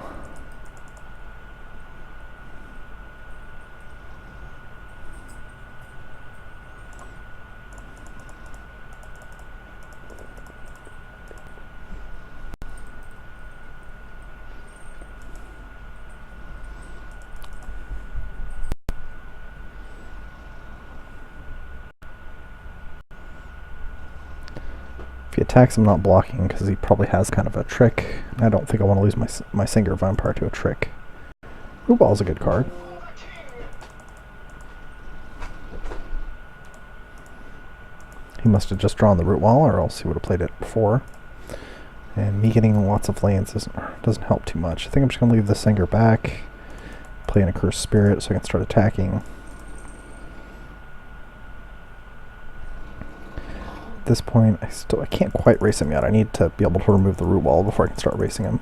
If he attacks, I'm not blocking because he probably has kind of a trick. I don't think I want to lose my Singer Vampire to a trick. Root Ball is a good card. He must have just drawn the Root Wall, or else he would have played it before. And me getting lots of lands doesn't help too much. I think I'm just going to leave the Singer back, play an Accursed Spirit so I can start attacking. At this point, I can't quite race him yet. I need to be able to remove the Root Wall before I can start racing him.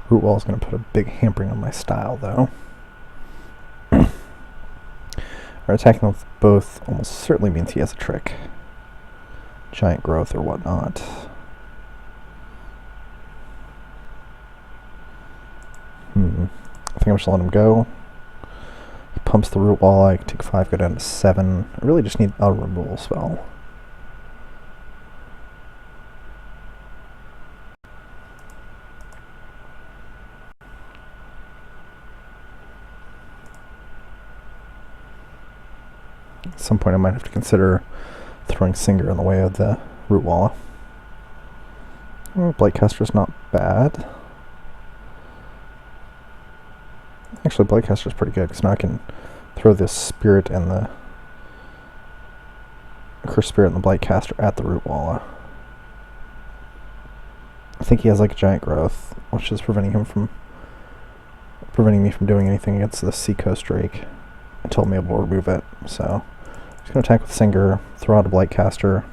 Root Wall is going to put a big hampering on my style, though. Or attacking with both almost certainly means he has a trick. Giant Growth or whatnot. I think I'm just gonna let him go. He pumps the Root Wall, I can take 5, go down to 7. I really just need a removal spell. At some point I might have to consider throwing Singer in the way of the Root Wall. Blightcaster's not bad. Actually, Blightcaster's pretty good, because now I can throw this Spirit and the Accursed Spirit and the Blightcaster at the Root Wall. I think he has like a Giant Growth, which is preventing me from doing anything against the Seacoast Drake until I'm able to remove it. So I'm just going to attack with Singer, throw out a Blightcaster,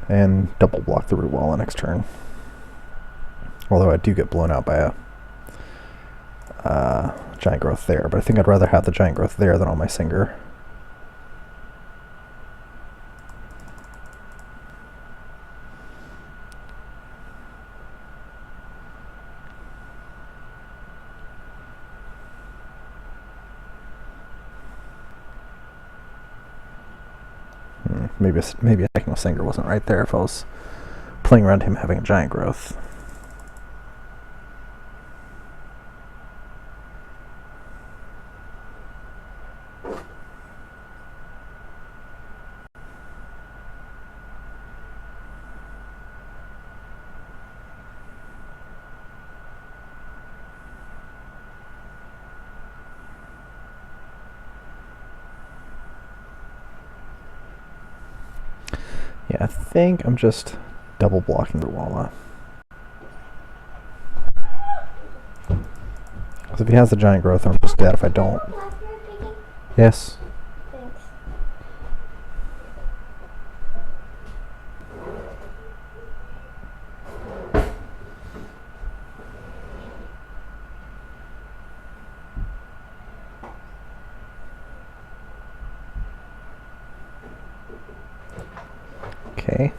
and double block the Root Wall next turn. Although I do get blown out by a Giant Growth there, but I think I'd rather have the Giant Growth there than on my Singer. Maybe attacking with Singer wasn't right there if I was playing around him having a Giant Growth. Yeah, I think I'm just double blocking the Walla. Because if he has the Giant Growth, I'm just dead if I don't. Yes. Thanks. Okay.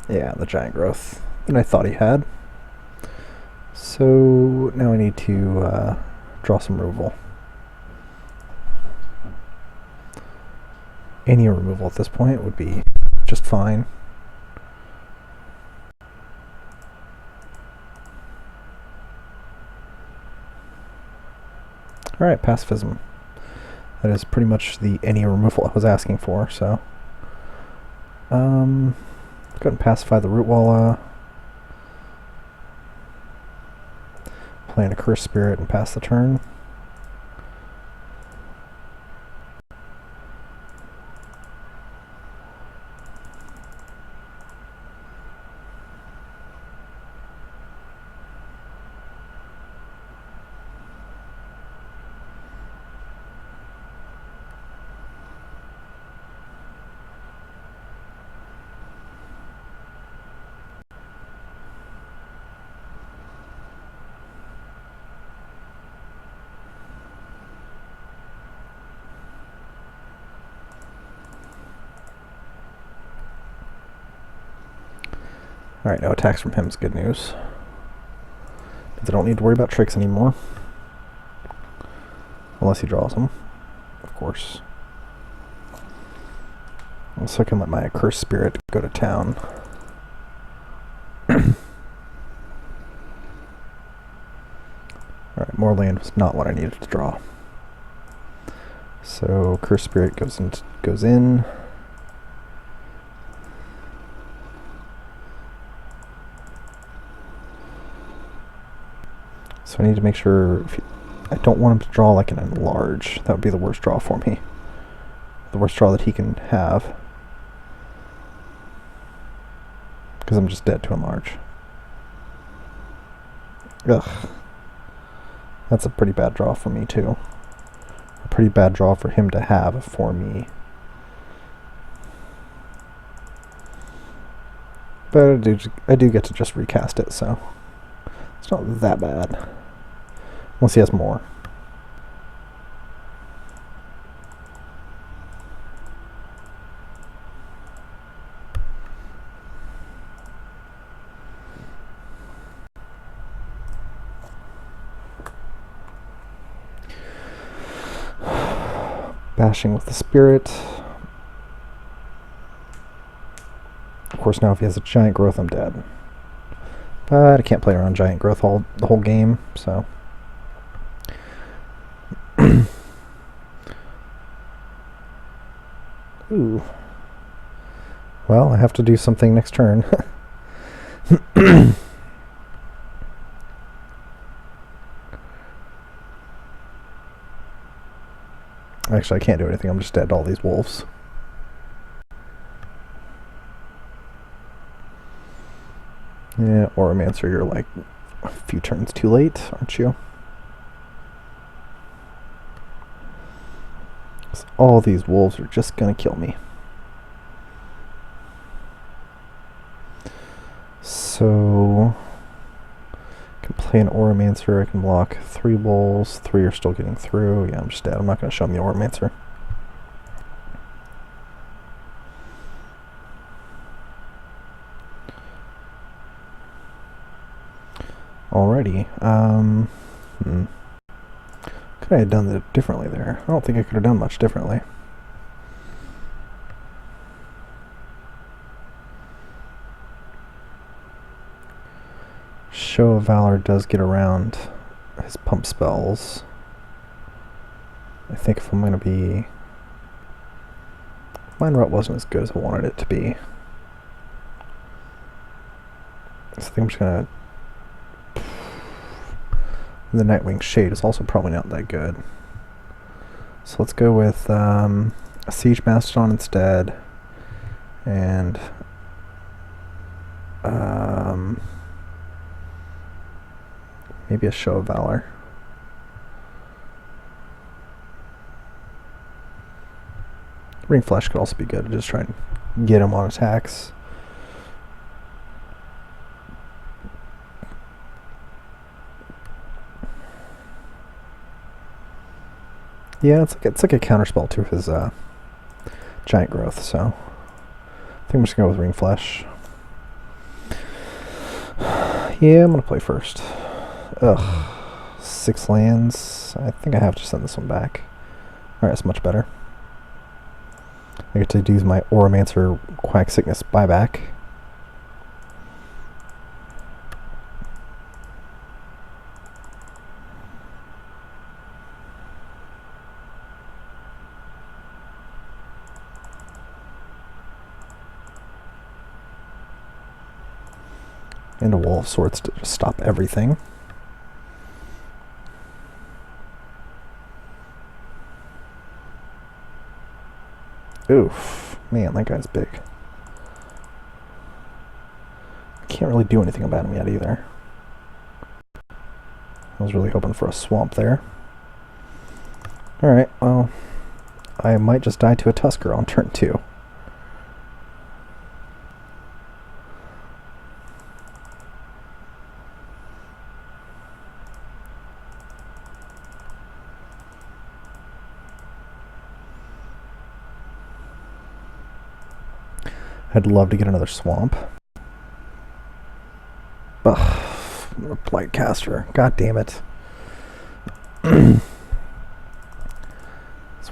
Yeah, the giant growth that I thought he had. So now I need to draw some removal. Any removal at this point would be just fine. Alright, pacifism. That is pretty much the any removal I was asking for, so let's go ahead and pacify the root walla. Plant a curse spirit and pass the turn. Alright, no attacks from him is good news. Because I don't need to worry about tricks anymore. Unless he draws them, of course. So I can let my cursed spirit go to town. Alright, more land was not what I needed to draw. So cursed spirit goes in. So I need to make sure, I don't want him to draw like an enlarge. That would be the worst draw for me. The worst draw that he can have. Because I'm just dead to enlarge. Ugh. That's a pretty bad draw for me too. A pretty bad draw for him to have for me. But I do get to just recast it, so it's not that bad. Unless he has more. Bashing with the spirit. Of course, now if he has a giant growth, I'm dead. But I can't play around giant growth the whole game, so. Ooh. Well, I have to do something next turn. Actually, I can't do anything. I'm just dead to all these wolves. Yeah, Oromancer, you're like a few turns too late, aren't you? All these wolves are just gonna kill me. So I can play an Oromancer, I can block 3 wolves, 3 are still getting through. Yeah, I'm just dead. I'm not gonna show him the Oromancer. Alrighty. Could I have done it differently there? I don't think I could have done much differently. Show of Valor does get around his pump spells. I think if I'm going to be... Mind Rot wasn't as good as I wanted it to be. So I think I'm just going to... The Nightwing Shade is also probably not that good. So let's go with a Siege Mastodon instead. And... maybe a Show of Valor. Ring Flesh could also be good to just try and get him on attacks. Yeah, it's like a counterspell to his giant growth, so I think I'm just gonna go with Ring Flesh. Yeah, I'm gonna play first. Ugh. 6 lands. I think I have to send this one back. Alright, that's much better. I get to use my Oromancer Quack Sickness buyback. And a Wall of Swords to just stop everything. Oof. Man, that guy's big. Can't really do anything about him yet either. I was really hoping for a swamp there. Alright, well, I might just die to a Tusker on turn 2. I'd love to get another swamp. Ugh, Blightcaster. God damn it. That's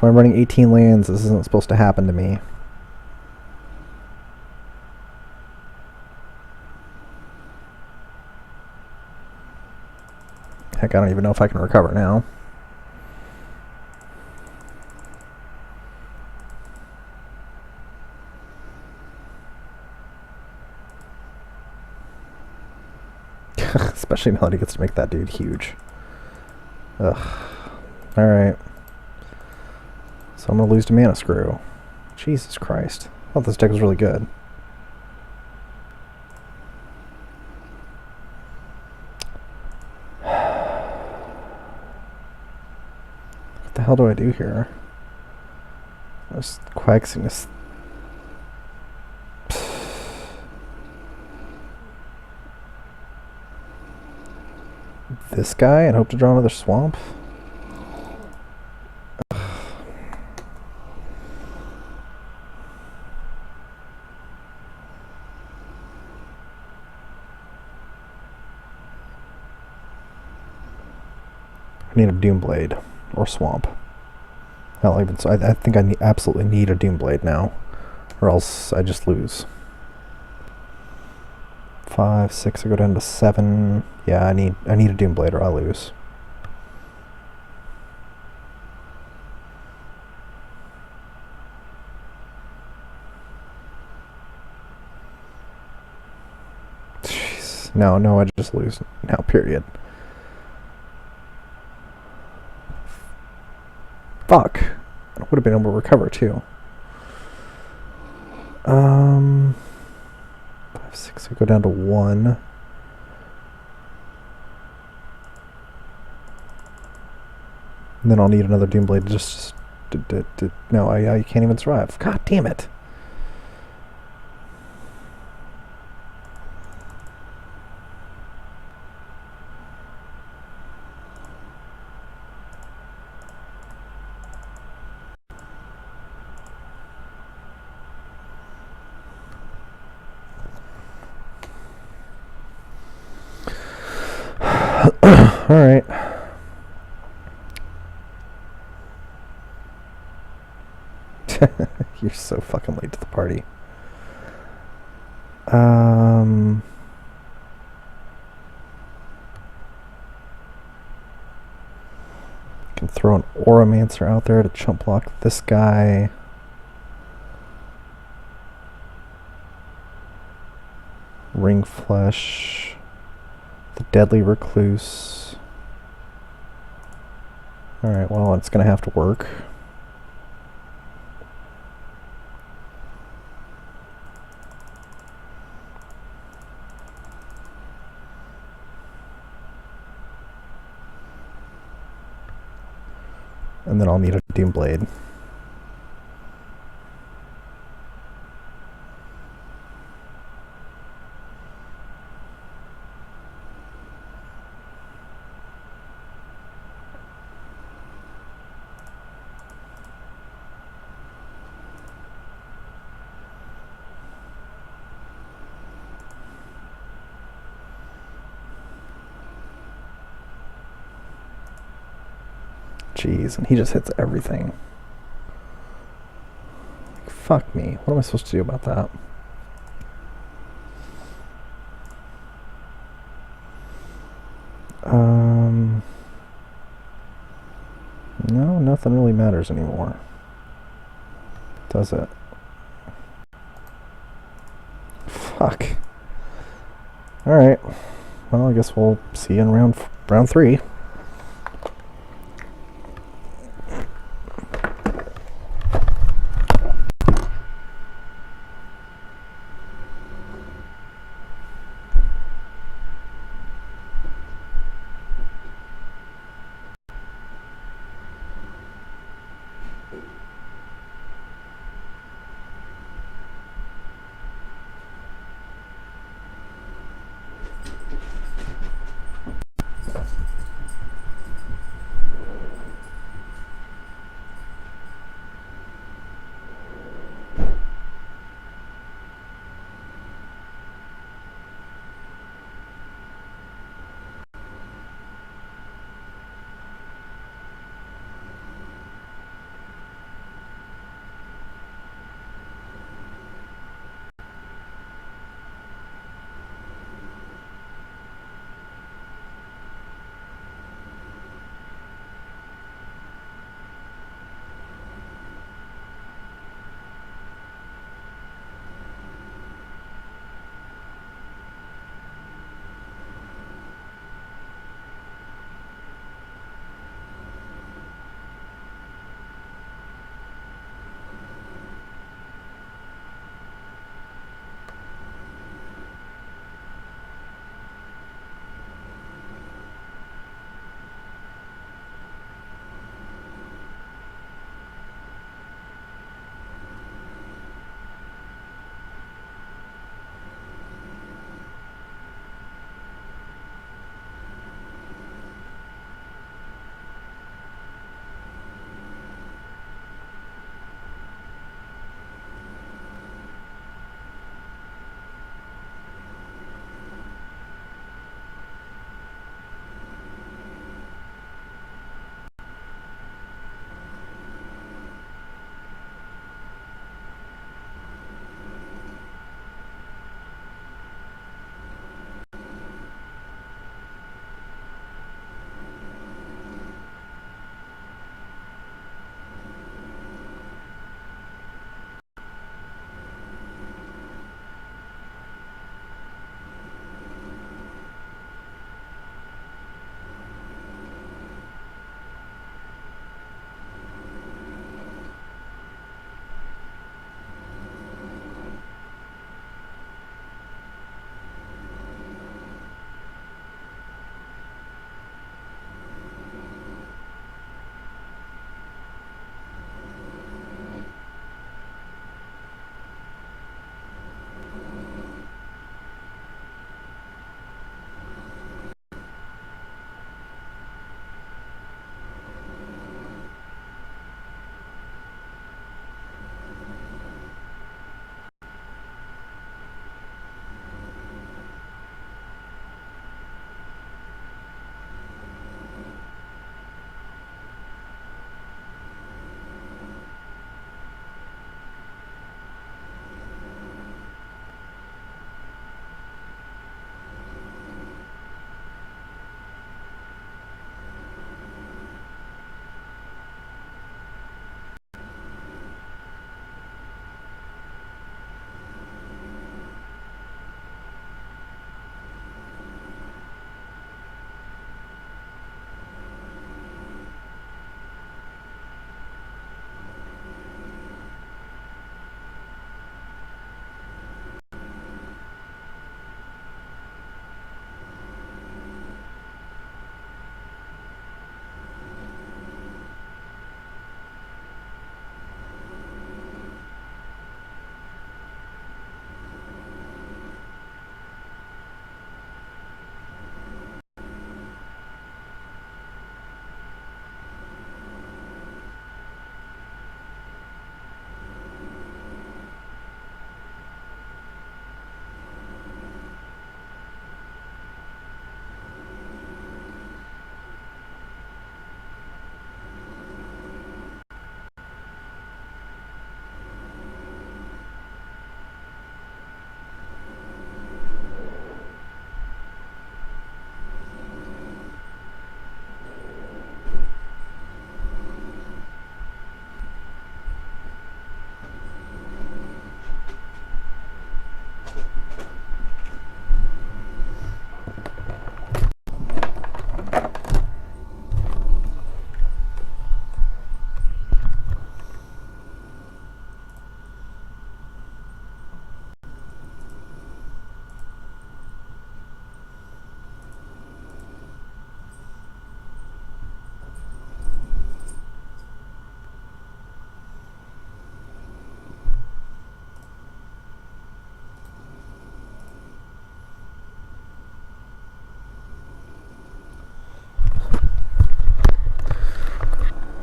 why I'm running 18 lands. This isn't supposed to happen to me. Heck, I don't even know if I can recover now. Especially now that he gets to make that dude huge. Ugh. Alright. So I'm going to lose to Mana Screw. Jesus Christ. I thought this deck was really good. What the hell do I do here? There's Quaxiness. This guy and hope to draw another swamp? I need a Doomblade or Swamp. Hell, even so, I think I absolutely need a Doomblade now, or else I just lose. 5, 6, I go down to 7. Yeah, I need a Doomblade or I lose. Jeez. No, I just lose now, period. Fuck. I would have been able to recover too. 5, 6, I go down to 1. And then I'll need another Doomblade just no, I can't even survive. God damn it. Alright. You're so fucking late to the party. Can throw an Oromancer out there to chump block this guy. Ring Flesh. The Deadly Recluse. Alright, well, it's gonna have to work. And then I'll need a Doomblade. Jeez, and he just hits everything. Fuck me. What am I supposed to do about that? No, nothing really matters anymore. Does it? Fuck. Alright. Well, I guess we'll see you in round 3.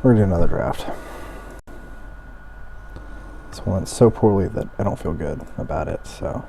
We're gonna do another draft. This one went so poorly that I don't feel good about it, so.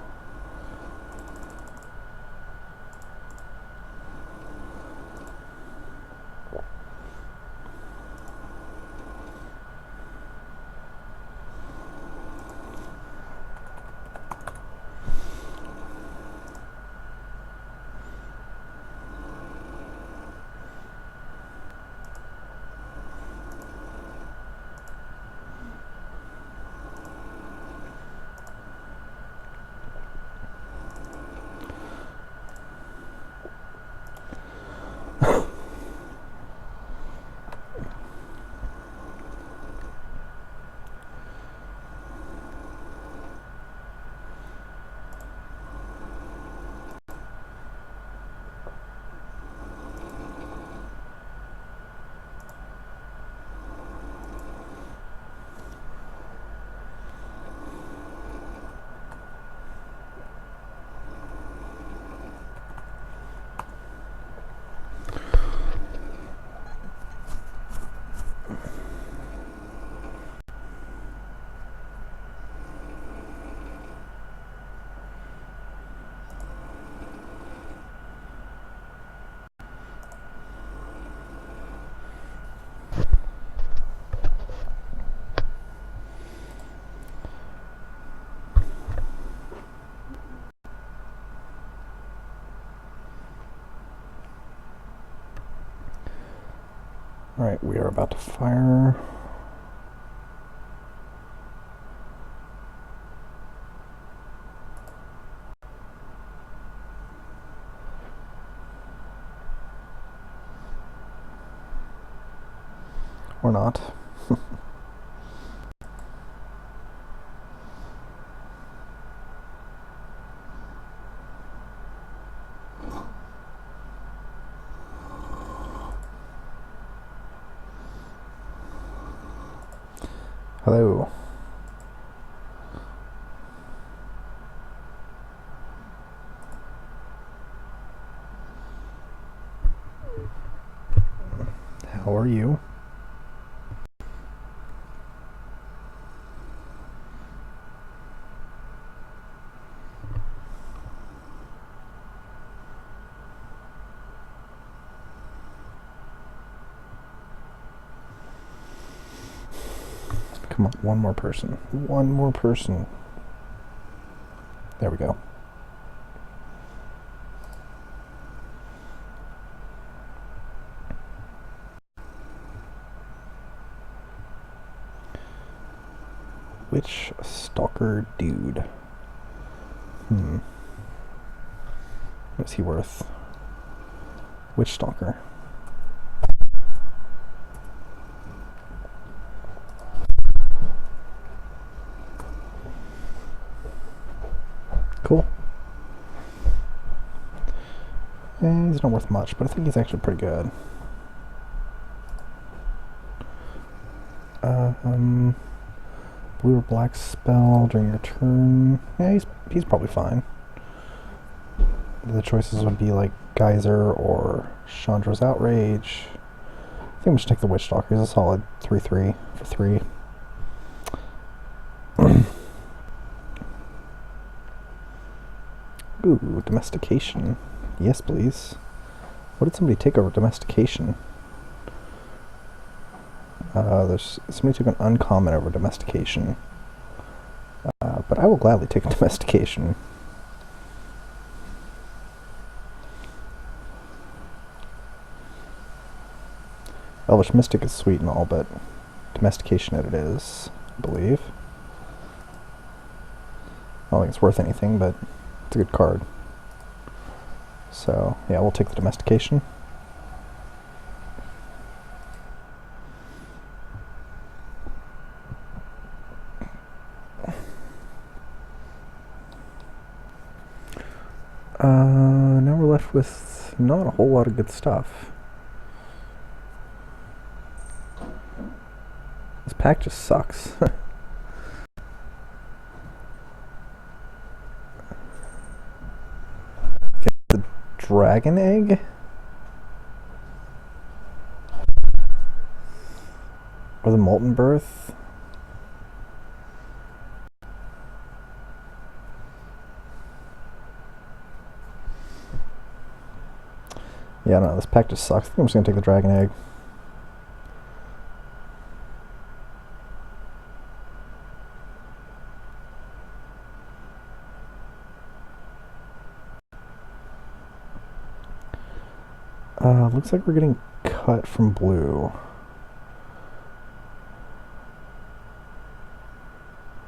Alright, we are about to fire. Or not. Hello. How are you? Come on, one more person. One more person. There we go. Which stalker dude? What's he worth? Which stalker? Cool. He's not worth much, but I think he's actually pretty good. Blue or black spell during your turn. Yeah, he's probably fine. The choices would be like Geyser or Chandra's Outrage. I think we should take the Witch Stalker. He's a solid 3/3 for 3. Ooh, domestication. Yes, please. What did somebody take over domestication? There's somebody took an uncommon over domestication. But I will gladly take a domestication. Elvish Mystic is sweet and all, but domestication it is, I believe. I don't think it's worth anything, but it's a good card. So, yeah, we'll take the domestication. Now we're left with not a whole lot of good stuff. This pack just sucks. Get the dragon egg? the Molten Birth. Yeah, no, this pack just sucks. I think I'm just gonna take the Dragon Egg. Looks like we're getting cut from blue.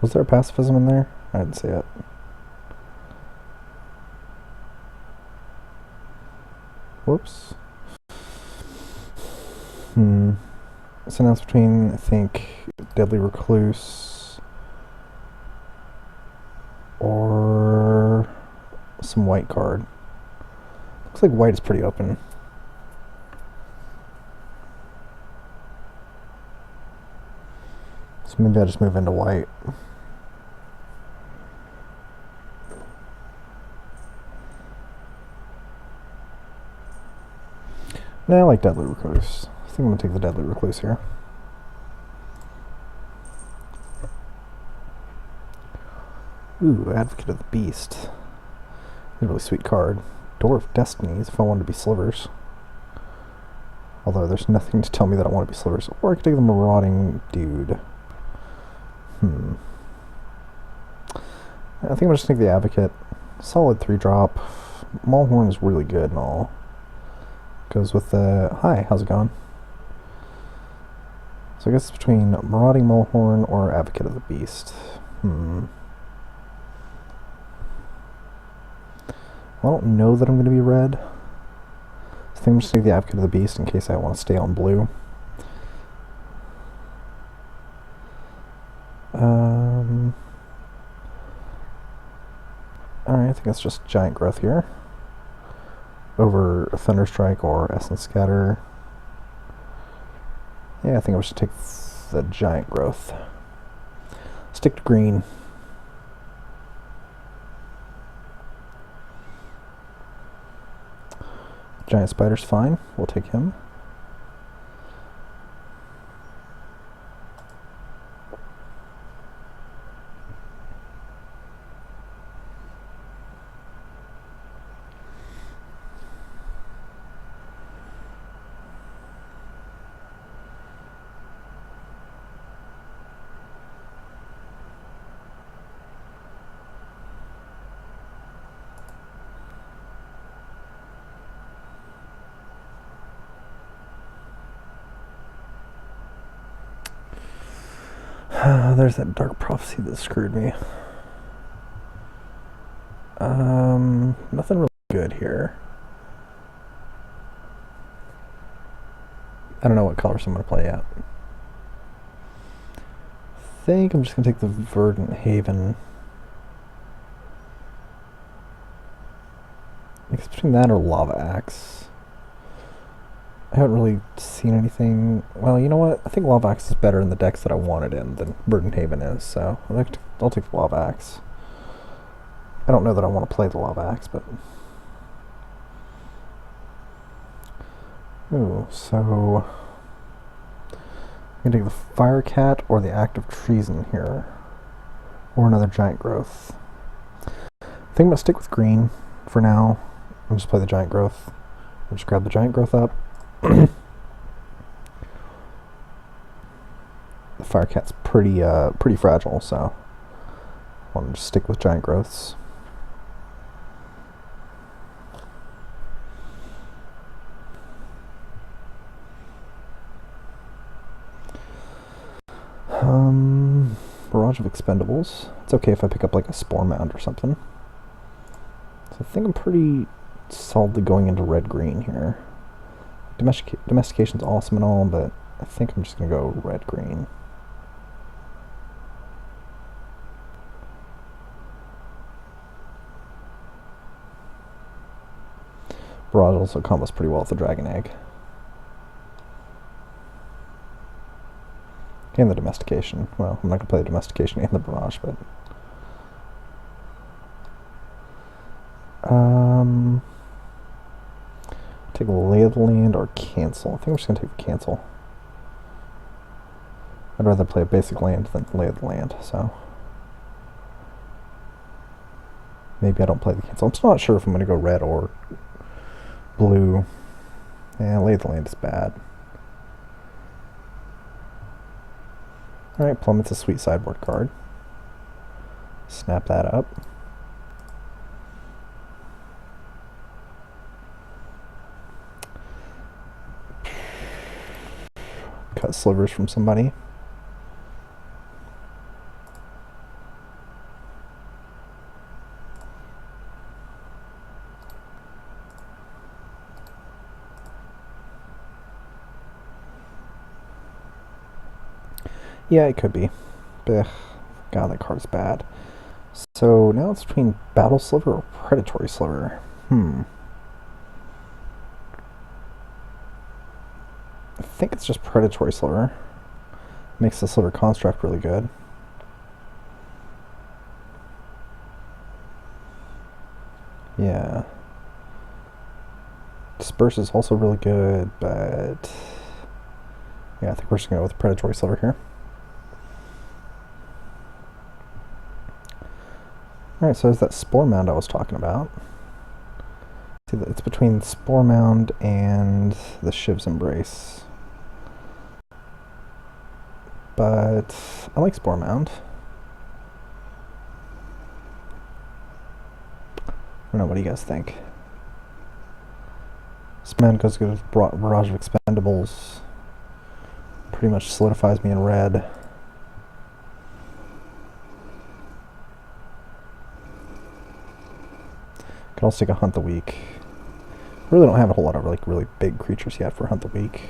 Was there a pacifism in there? I didn't see it. Whoops. So now it's between, I think, Deadly Recluse or some white card. Looks like white is pretty open. So maybe I just move into white. No, I like Deadly Recluse. I think I'm going to take the Deadly Recluse here. Ooh, Advocate of the Beast. A really sweet card. Door of Destinies, if I wanted to be Slivers. Although there's nothing to tell me that I want to be Slivers. Or I could take the Marauding Dude. I think I'm just going to take the Advocate. Solid 3-drop. Maulhorn is really good and all. Goes with the... Hi, how's it going? So I guess it's between Marauding Maulhorn or Advocate of the Beast. I don't know that I'm going to be red. So I think I'm just going to take the Advocate of the Beast in case I want to stay on blue. Alright, I think that's just Giant Growth here. Over Thunderstrike or Essence Scatter. Yeah, I think I should take the Giant Growth. Stick to green. Giant Spider's fine. We'll take him. There's that Dark Prophecy that screwed me. Nothing really good here. I don't know what colors I'm going to play yet. I think I'm just going to take the Verdant Haven. It's between that or Lava Axe. I haven't really seen anything. Well, you know what? I think Lava Axe is better in the decks that I want it in than Verdant Haven is, so I'll take the Lava Axe. I don't know that I want to play the Lava Axe, but... Ooh, so... I'm going to take the Fire Cat or the Act of Treason here. Or another Giant Growth. I think I'm going to stick with green for now. I'll just play the Giant Growth. I'll just grab the Giant Growth up. The Fire Cat's pretty fragile, so I want to just stick with Giant Growths. Barrage of Expendables. It's okay if I pick up like a Spore Mound or something. So I think I'm pretty solidly going into red-green here. Domestication's awesome and all, but I think I'm just going to go red-green. Barrage also combos pretty well with the Dragon Egg. And the Domestication. Well, I'm not going to play the Domestication and the Barrage, but... Take Lay of the Land or cancel. I think I'm just going to take the cancel. I'd rather play a basic land than lay of the land, so maybe I don't play the cancel. I'm still not sure if I'm going to go red or blue. Yeah, lay of the land is bad. Alright, Plummet's a sweet sideboard card. Snap that up. Cut slivers from somebody. Yeah, it could be. Ugh. God, that card's bad. So now it's between Battle Sliver or Predatory Sliver. I think it's just Predatory Sliver. Makes the Sliver construct really good. Yeah. Disperse is also really good, but yeah, I think we're just going to go with Predatory Sliver here. Alright, so there's that Spore Mound I was talking about. See, it's between Spore Mound and the Shiv's Embrace. But I like Spore Mound. I don't know, what do you guys think? This mound goes good with Barrage of Expendables. Pretty much solidifies me in red. Could also take a Hunt the Week. Really don't have a whole lot of like really big creatures yet for Hunt the Week.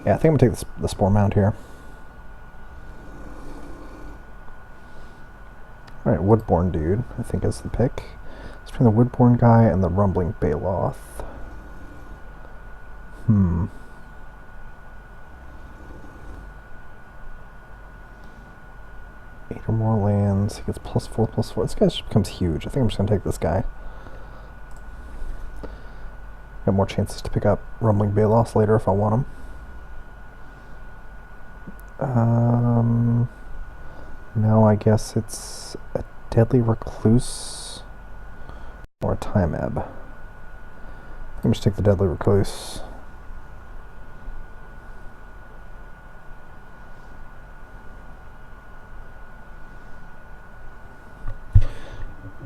Yeah, I think I'm gonna take the Spore Mound here. Alright, Woodborn Dude, I think is the pick. It's between the Woodborn guy and the Rumbling Baloth. 8 or more lands. He gets +4/+4. This guy just becomes huge. I think I'm just gonna take this guy. Got more chances to pick up Rumbling Baloth later if I want them. Now I guess it's a Deadly Recluse or a Time Ebb. I'm just take the Deadly Recluse.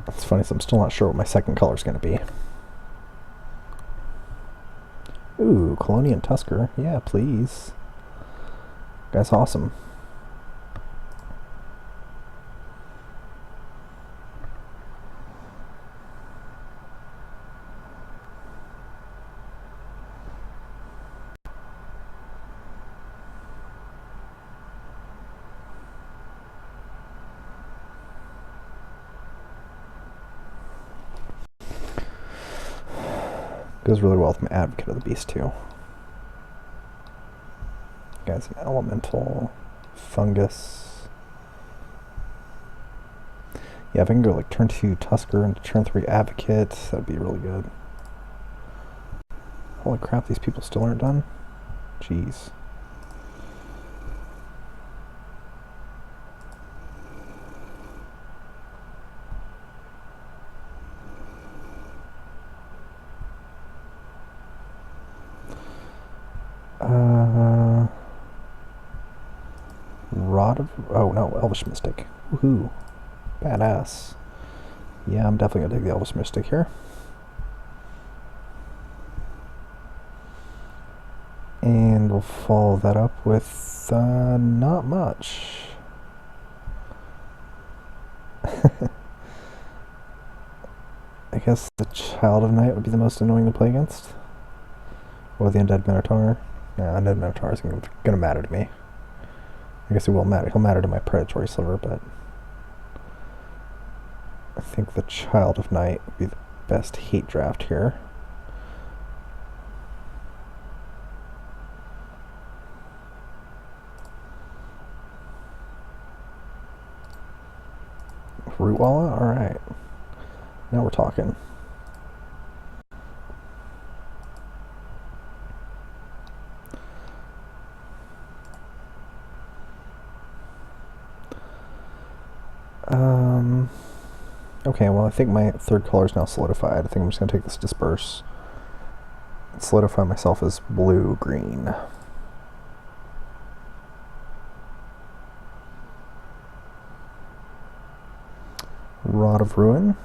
It's funny, so I'm still not sure what my second color is going to be. Ooh, Colonian Tusker. Yeah, please. That's awesome. Goes really well with my Advocate of the Beast too. Guy's an elemental fungus. Yeah, if I can go like turn 2 Tusker and turn 3 Advocate, that'd be really good. Holy crap, these people still aren't done? Jeez. Oh no, Elvish Mystic. Woohoo. Badass. Yeah, I'm definitely gonna take the Elvish Mystic here. And we'll follow that up with not much. I guess the Child of Night would be the most annoying to play against. Or the Undead Minotaur. Yeah, Undead Minotaur is gonna matter to me. I guess it will matter. He'll matter to my Predatory Sliver, but I think the Child of Night would be the best hate draft here. Rootwalla? Alright. Now we're talking. Okay, well I think my third color is now solidified. I think I'm just going to take this disperse and solidify myself as blue-green. Rod of Ruin,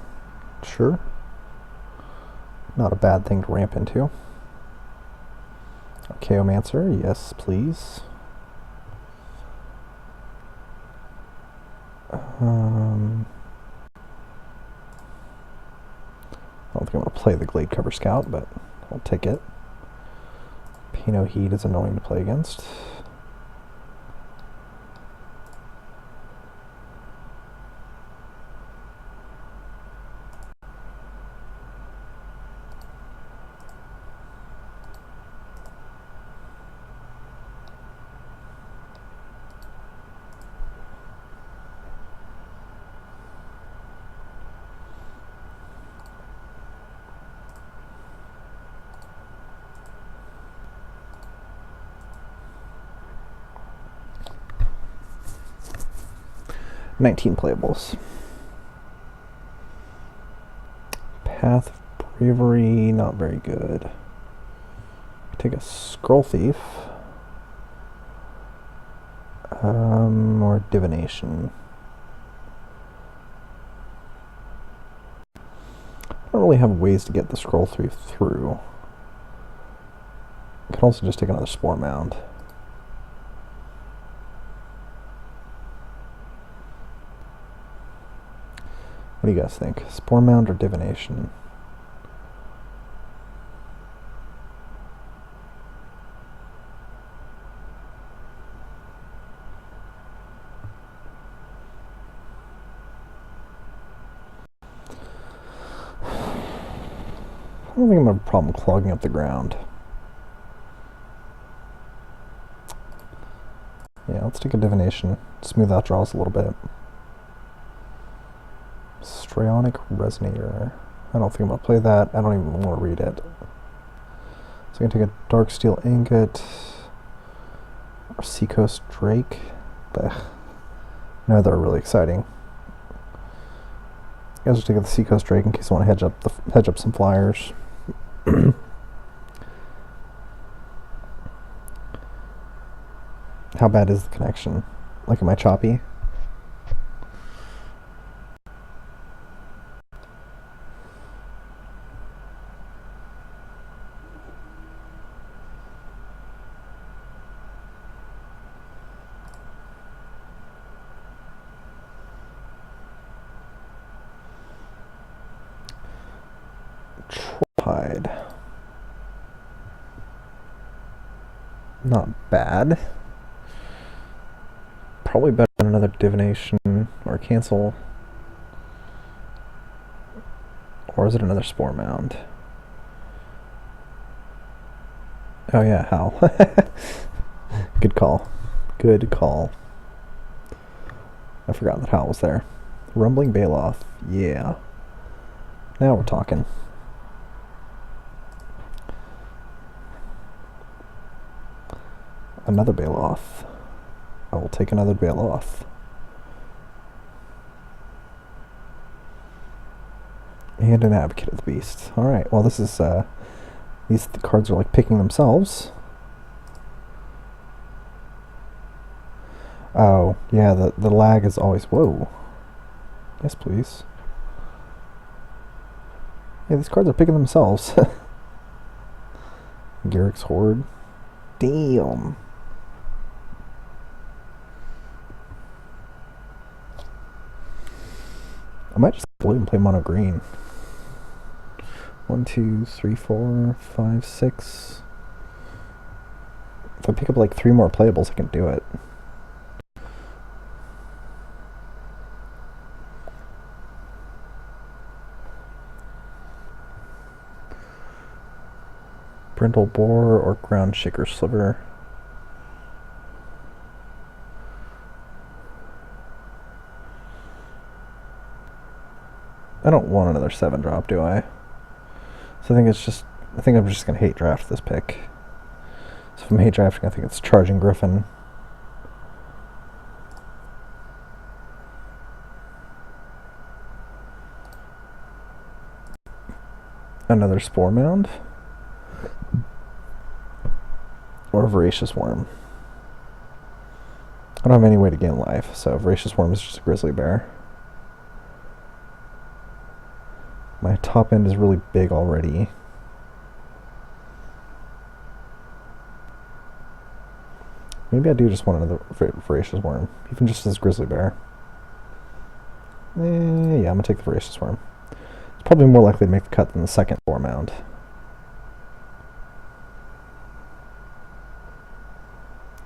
sure. Not a bad thing to ramp into. Chaomancer, yes please. I don't think I'm going to play the Glade Cover Scout, but I'll take it. Pino Heat is annoying to play against. $19 playables. Path of Bravery, not very good. Take a Scroll Thief. Or Divination. I don't really have ways to get the Scroll Thief through. I can also just take another Spore Mound. What do you guys think? Spore Mound or Divination? I don't think I'm going to have a problem clogging up the ground. Yeah, let's take a Divination. Smooth out draws a little bit. Strionic Resonator. I don't think I'm going to play that. I don't even want to read it. So I'm going to take a Darksteel Ingot. Or Seacoast Drake. Blech. No, they're really exciting. I'll just take the Seacoast Drake in case I want to hedge up some flyers. How bad is the connection? Like, am I choppy? Trollhide. Not bad. Probably better than another Divination or Cancel. Or is it another Spore Mound? Oh yeah, Howl. Good call. Good call. I forgot that Howl was there. Rumbling Baloth. Yeah. Now we're talking. Another Baloth. I will take another Baloth. And an Advocate of the Beast. Alright, well this is, these cards are like picking themselves. Oh, yeah, the lag is always, whoa. Yes, please. Yeah, these cards are picking themselves. Garrick's Horde. Damn. I might just blue and play mono green. 1, 2, 3, 4, 5, 6. If I pick up like 3 more playables, I can do it. Brindle Boar or Ground Shaker Sliver. I don't want another 7-drop, do I? So I think I'm just gonna hate draft this pick. So if I'm hate drafting, I think it's Charging Griffin. Another spore mound. Or a voracious worm. I don't have any way to gain life, so voracious worm is just a grizzly bear. My top end is really big already. Maybe I do just want another voracious worm, even just as grizzly bear. Yeah, I'm gonna take the voracious worm. It's probably more likely to make the cut than the second spore mound.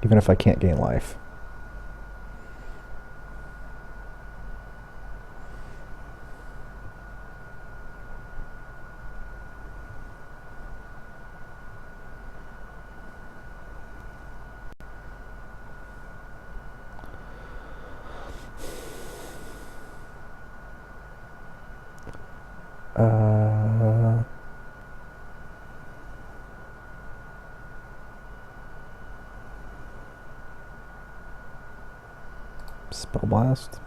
Even if I can't gain life. Spell blast.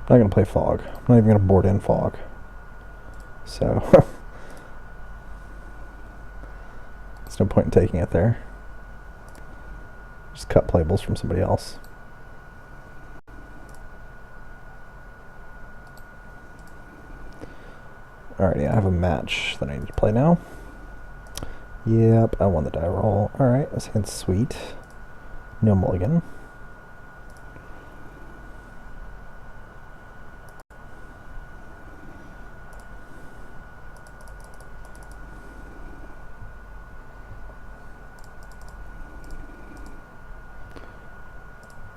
I'm not going to play fog. I'm not even going to board in fog. So, there's no point in taking it there. Just cut playables from somebody else. Alrighty, I have a match that I need to play now. Yep, I won the die roll. Alright, this hand's sweet. No mulligan.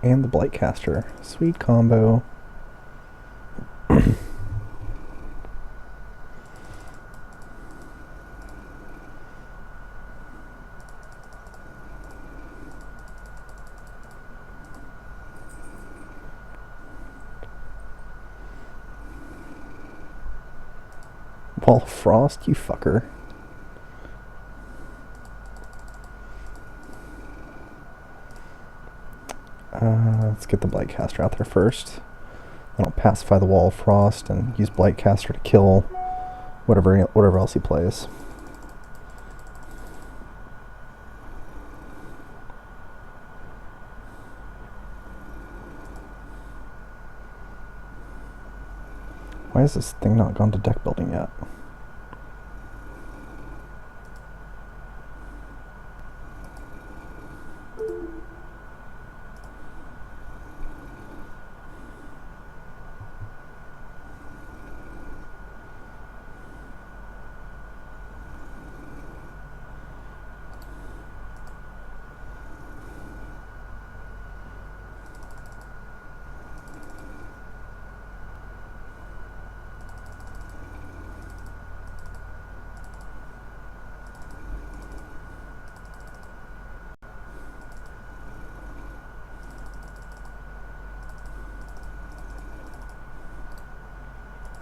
And the Blightcaster. Sweet combo. Wall of Frost, you fucker. Let's get the Blightcaster out there first. Then I'll pacify the Wall of Frost and use Blightcaster to kill whatever else he plays. Why has this thing not gone to deck building yet?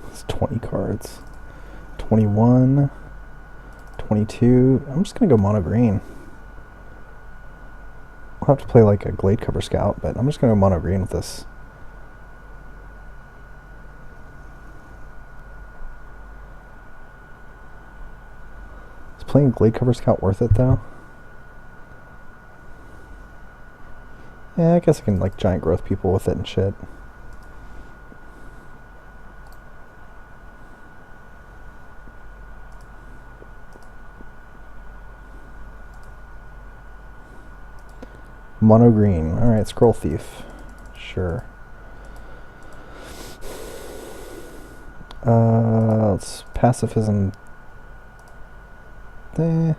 It's 20 cards. 21, 22. I'm just gonna go mono green. I'll have to play like a Glade Cover Scout, but I'm just gonna go mono green with this. Is playing Glade Cover Scout worth it though? Yeah, I guess I can like giant growth people with it and shit. Mono green. Alright, Scroll Thief. Sure. Let's pacifism. Yeah,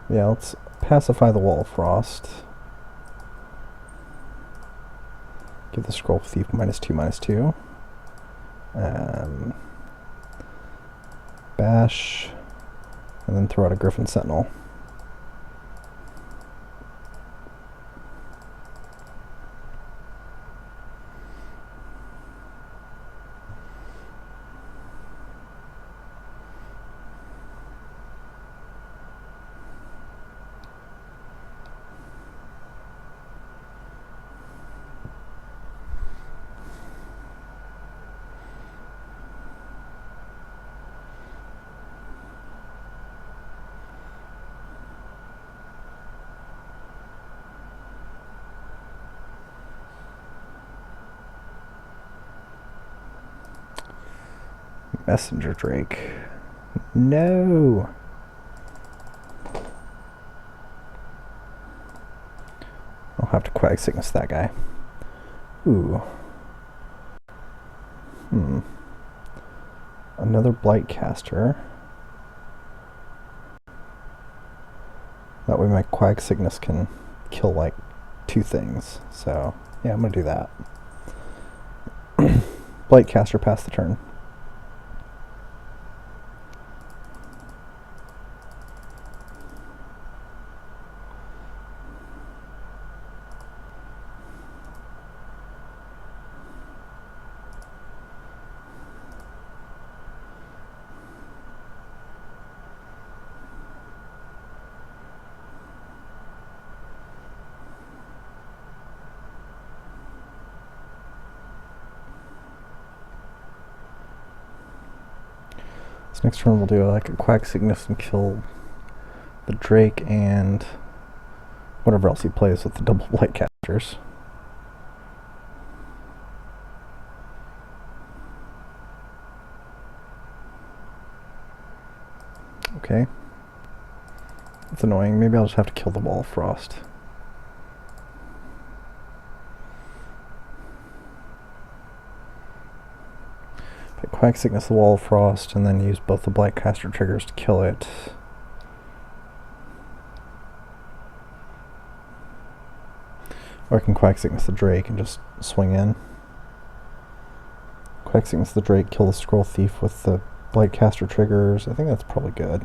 let's pacify the Wall of Frost. Give the Scroll Thief -2/-2. Bash and then throw out a Griffin Sentinel. Messenger Drake. No! I'll have to Quag Sickness that guy. Ooh. Another Blightcaster. That way my Quag Sickness can kill like 2 things. So, yeah, I'm gonna do that. Blightcaster pass the turn. Next turn we'll do like a Quag Sickness and kill the Drake and whatever else he plays with the double Blightcasters. Okay. That's annoying. Maybe I'll just have to kill the Wall of Frost. Quag Sickness the Wall of Frost and then use both the Blightcaster triggers to kill it. Or I can Quag Sickness the Drake and just swing in. Quag Sickness the Drake, kill the Scroll Thief with the Blightcaster triggers. I think that's probably good.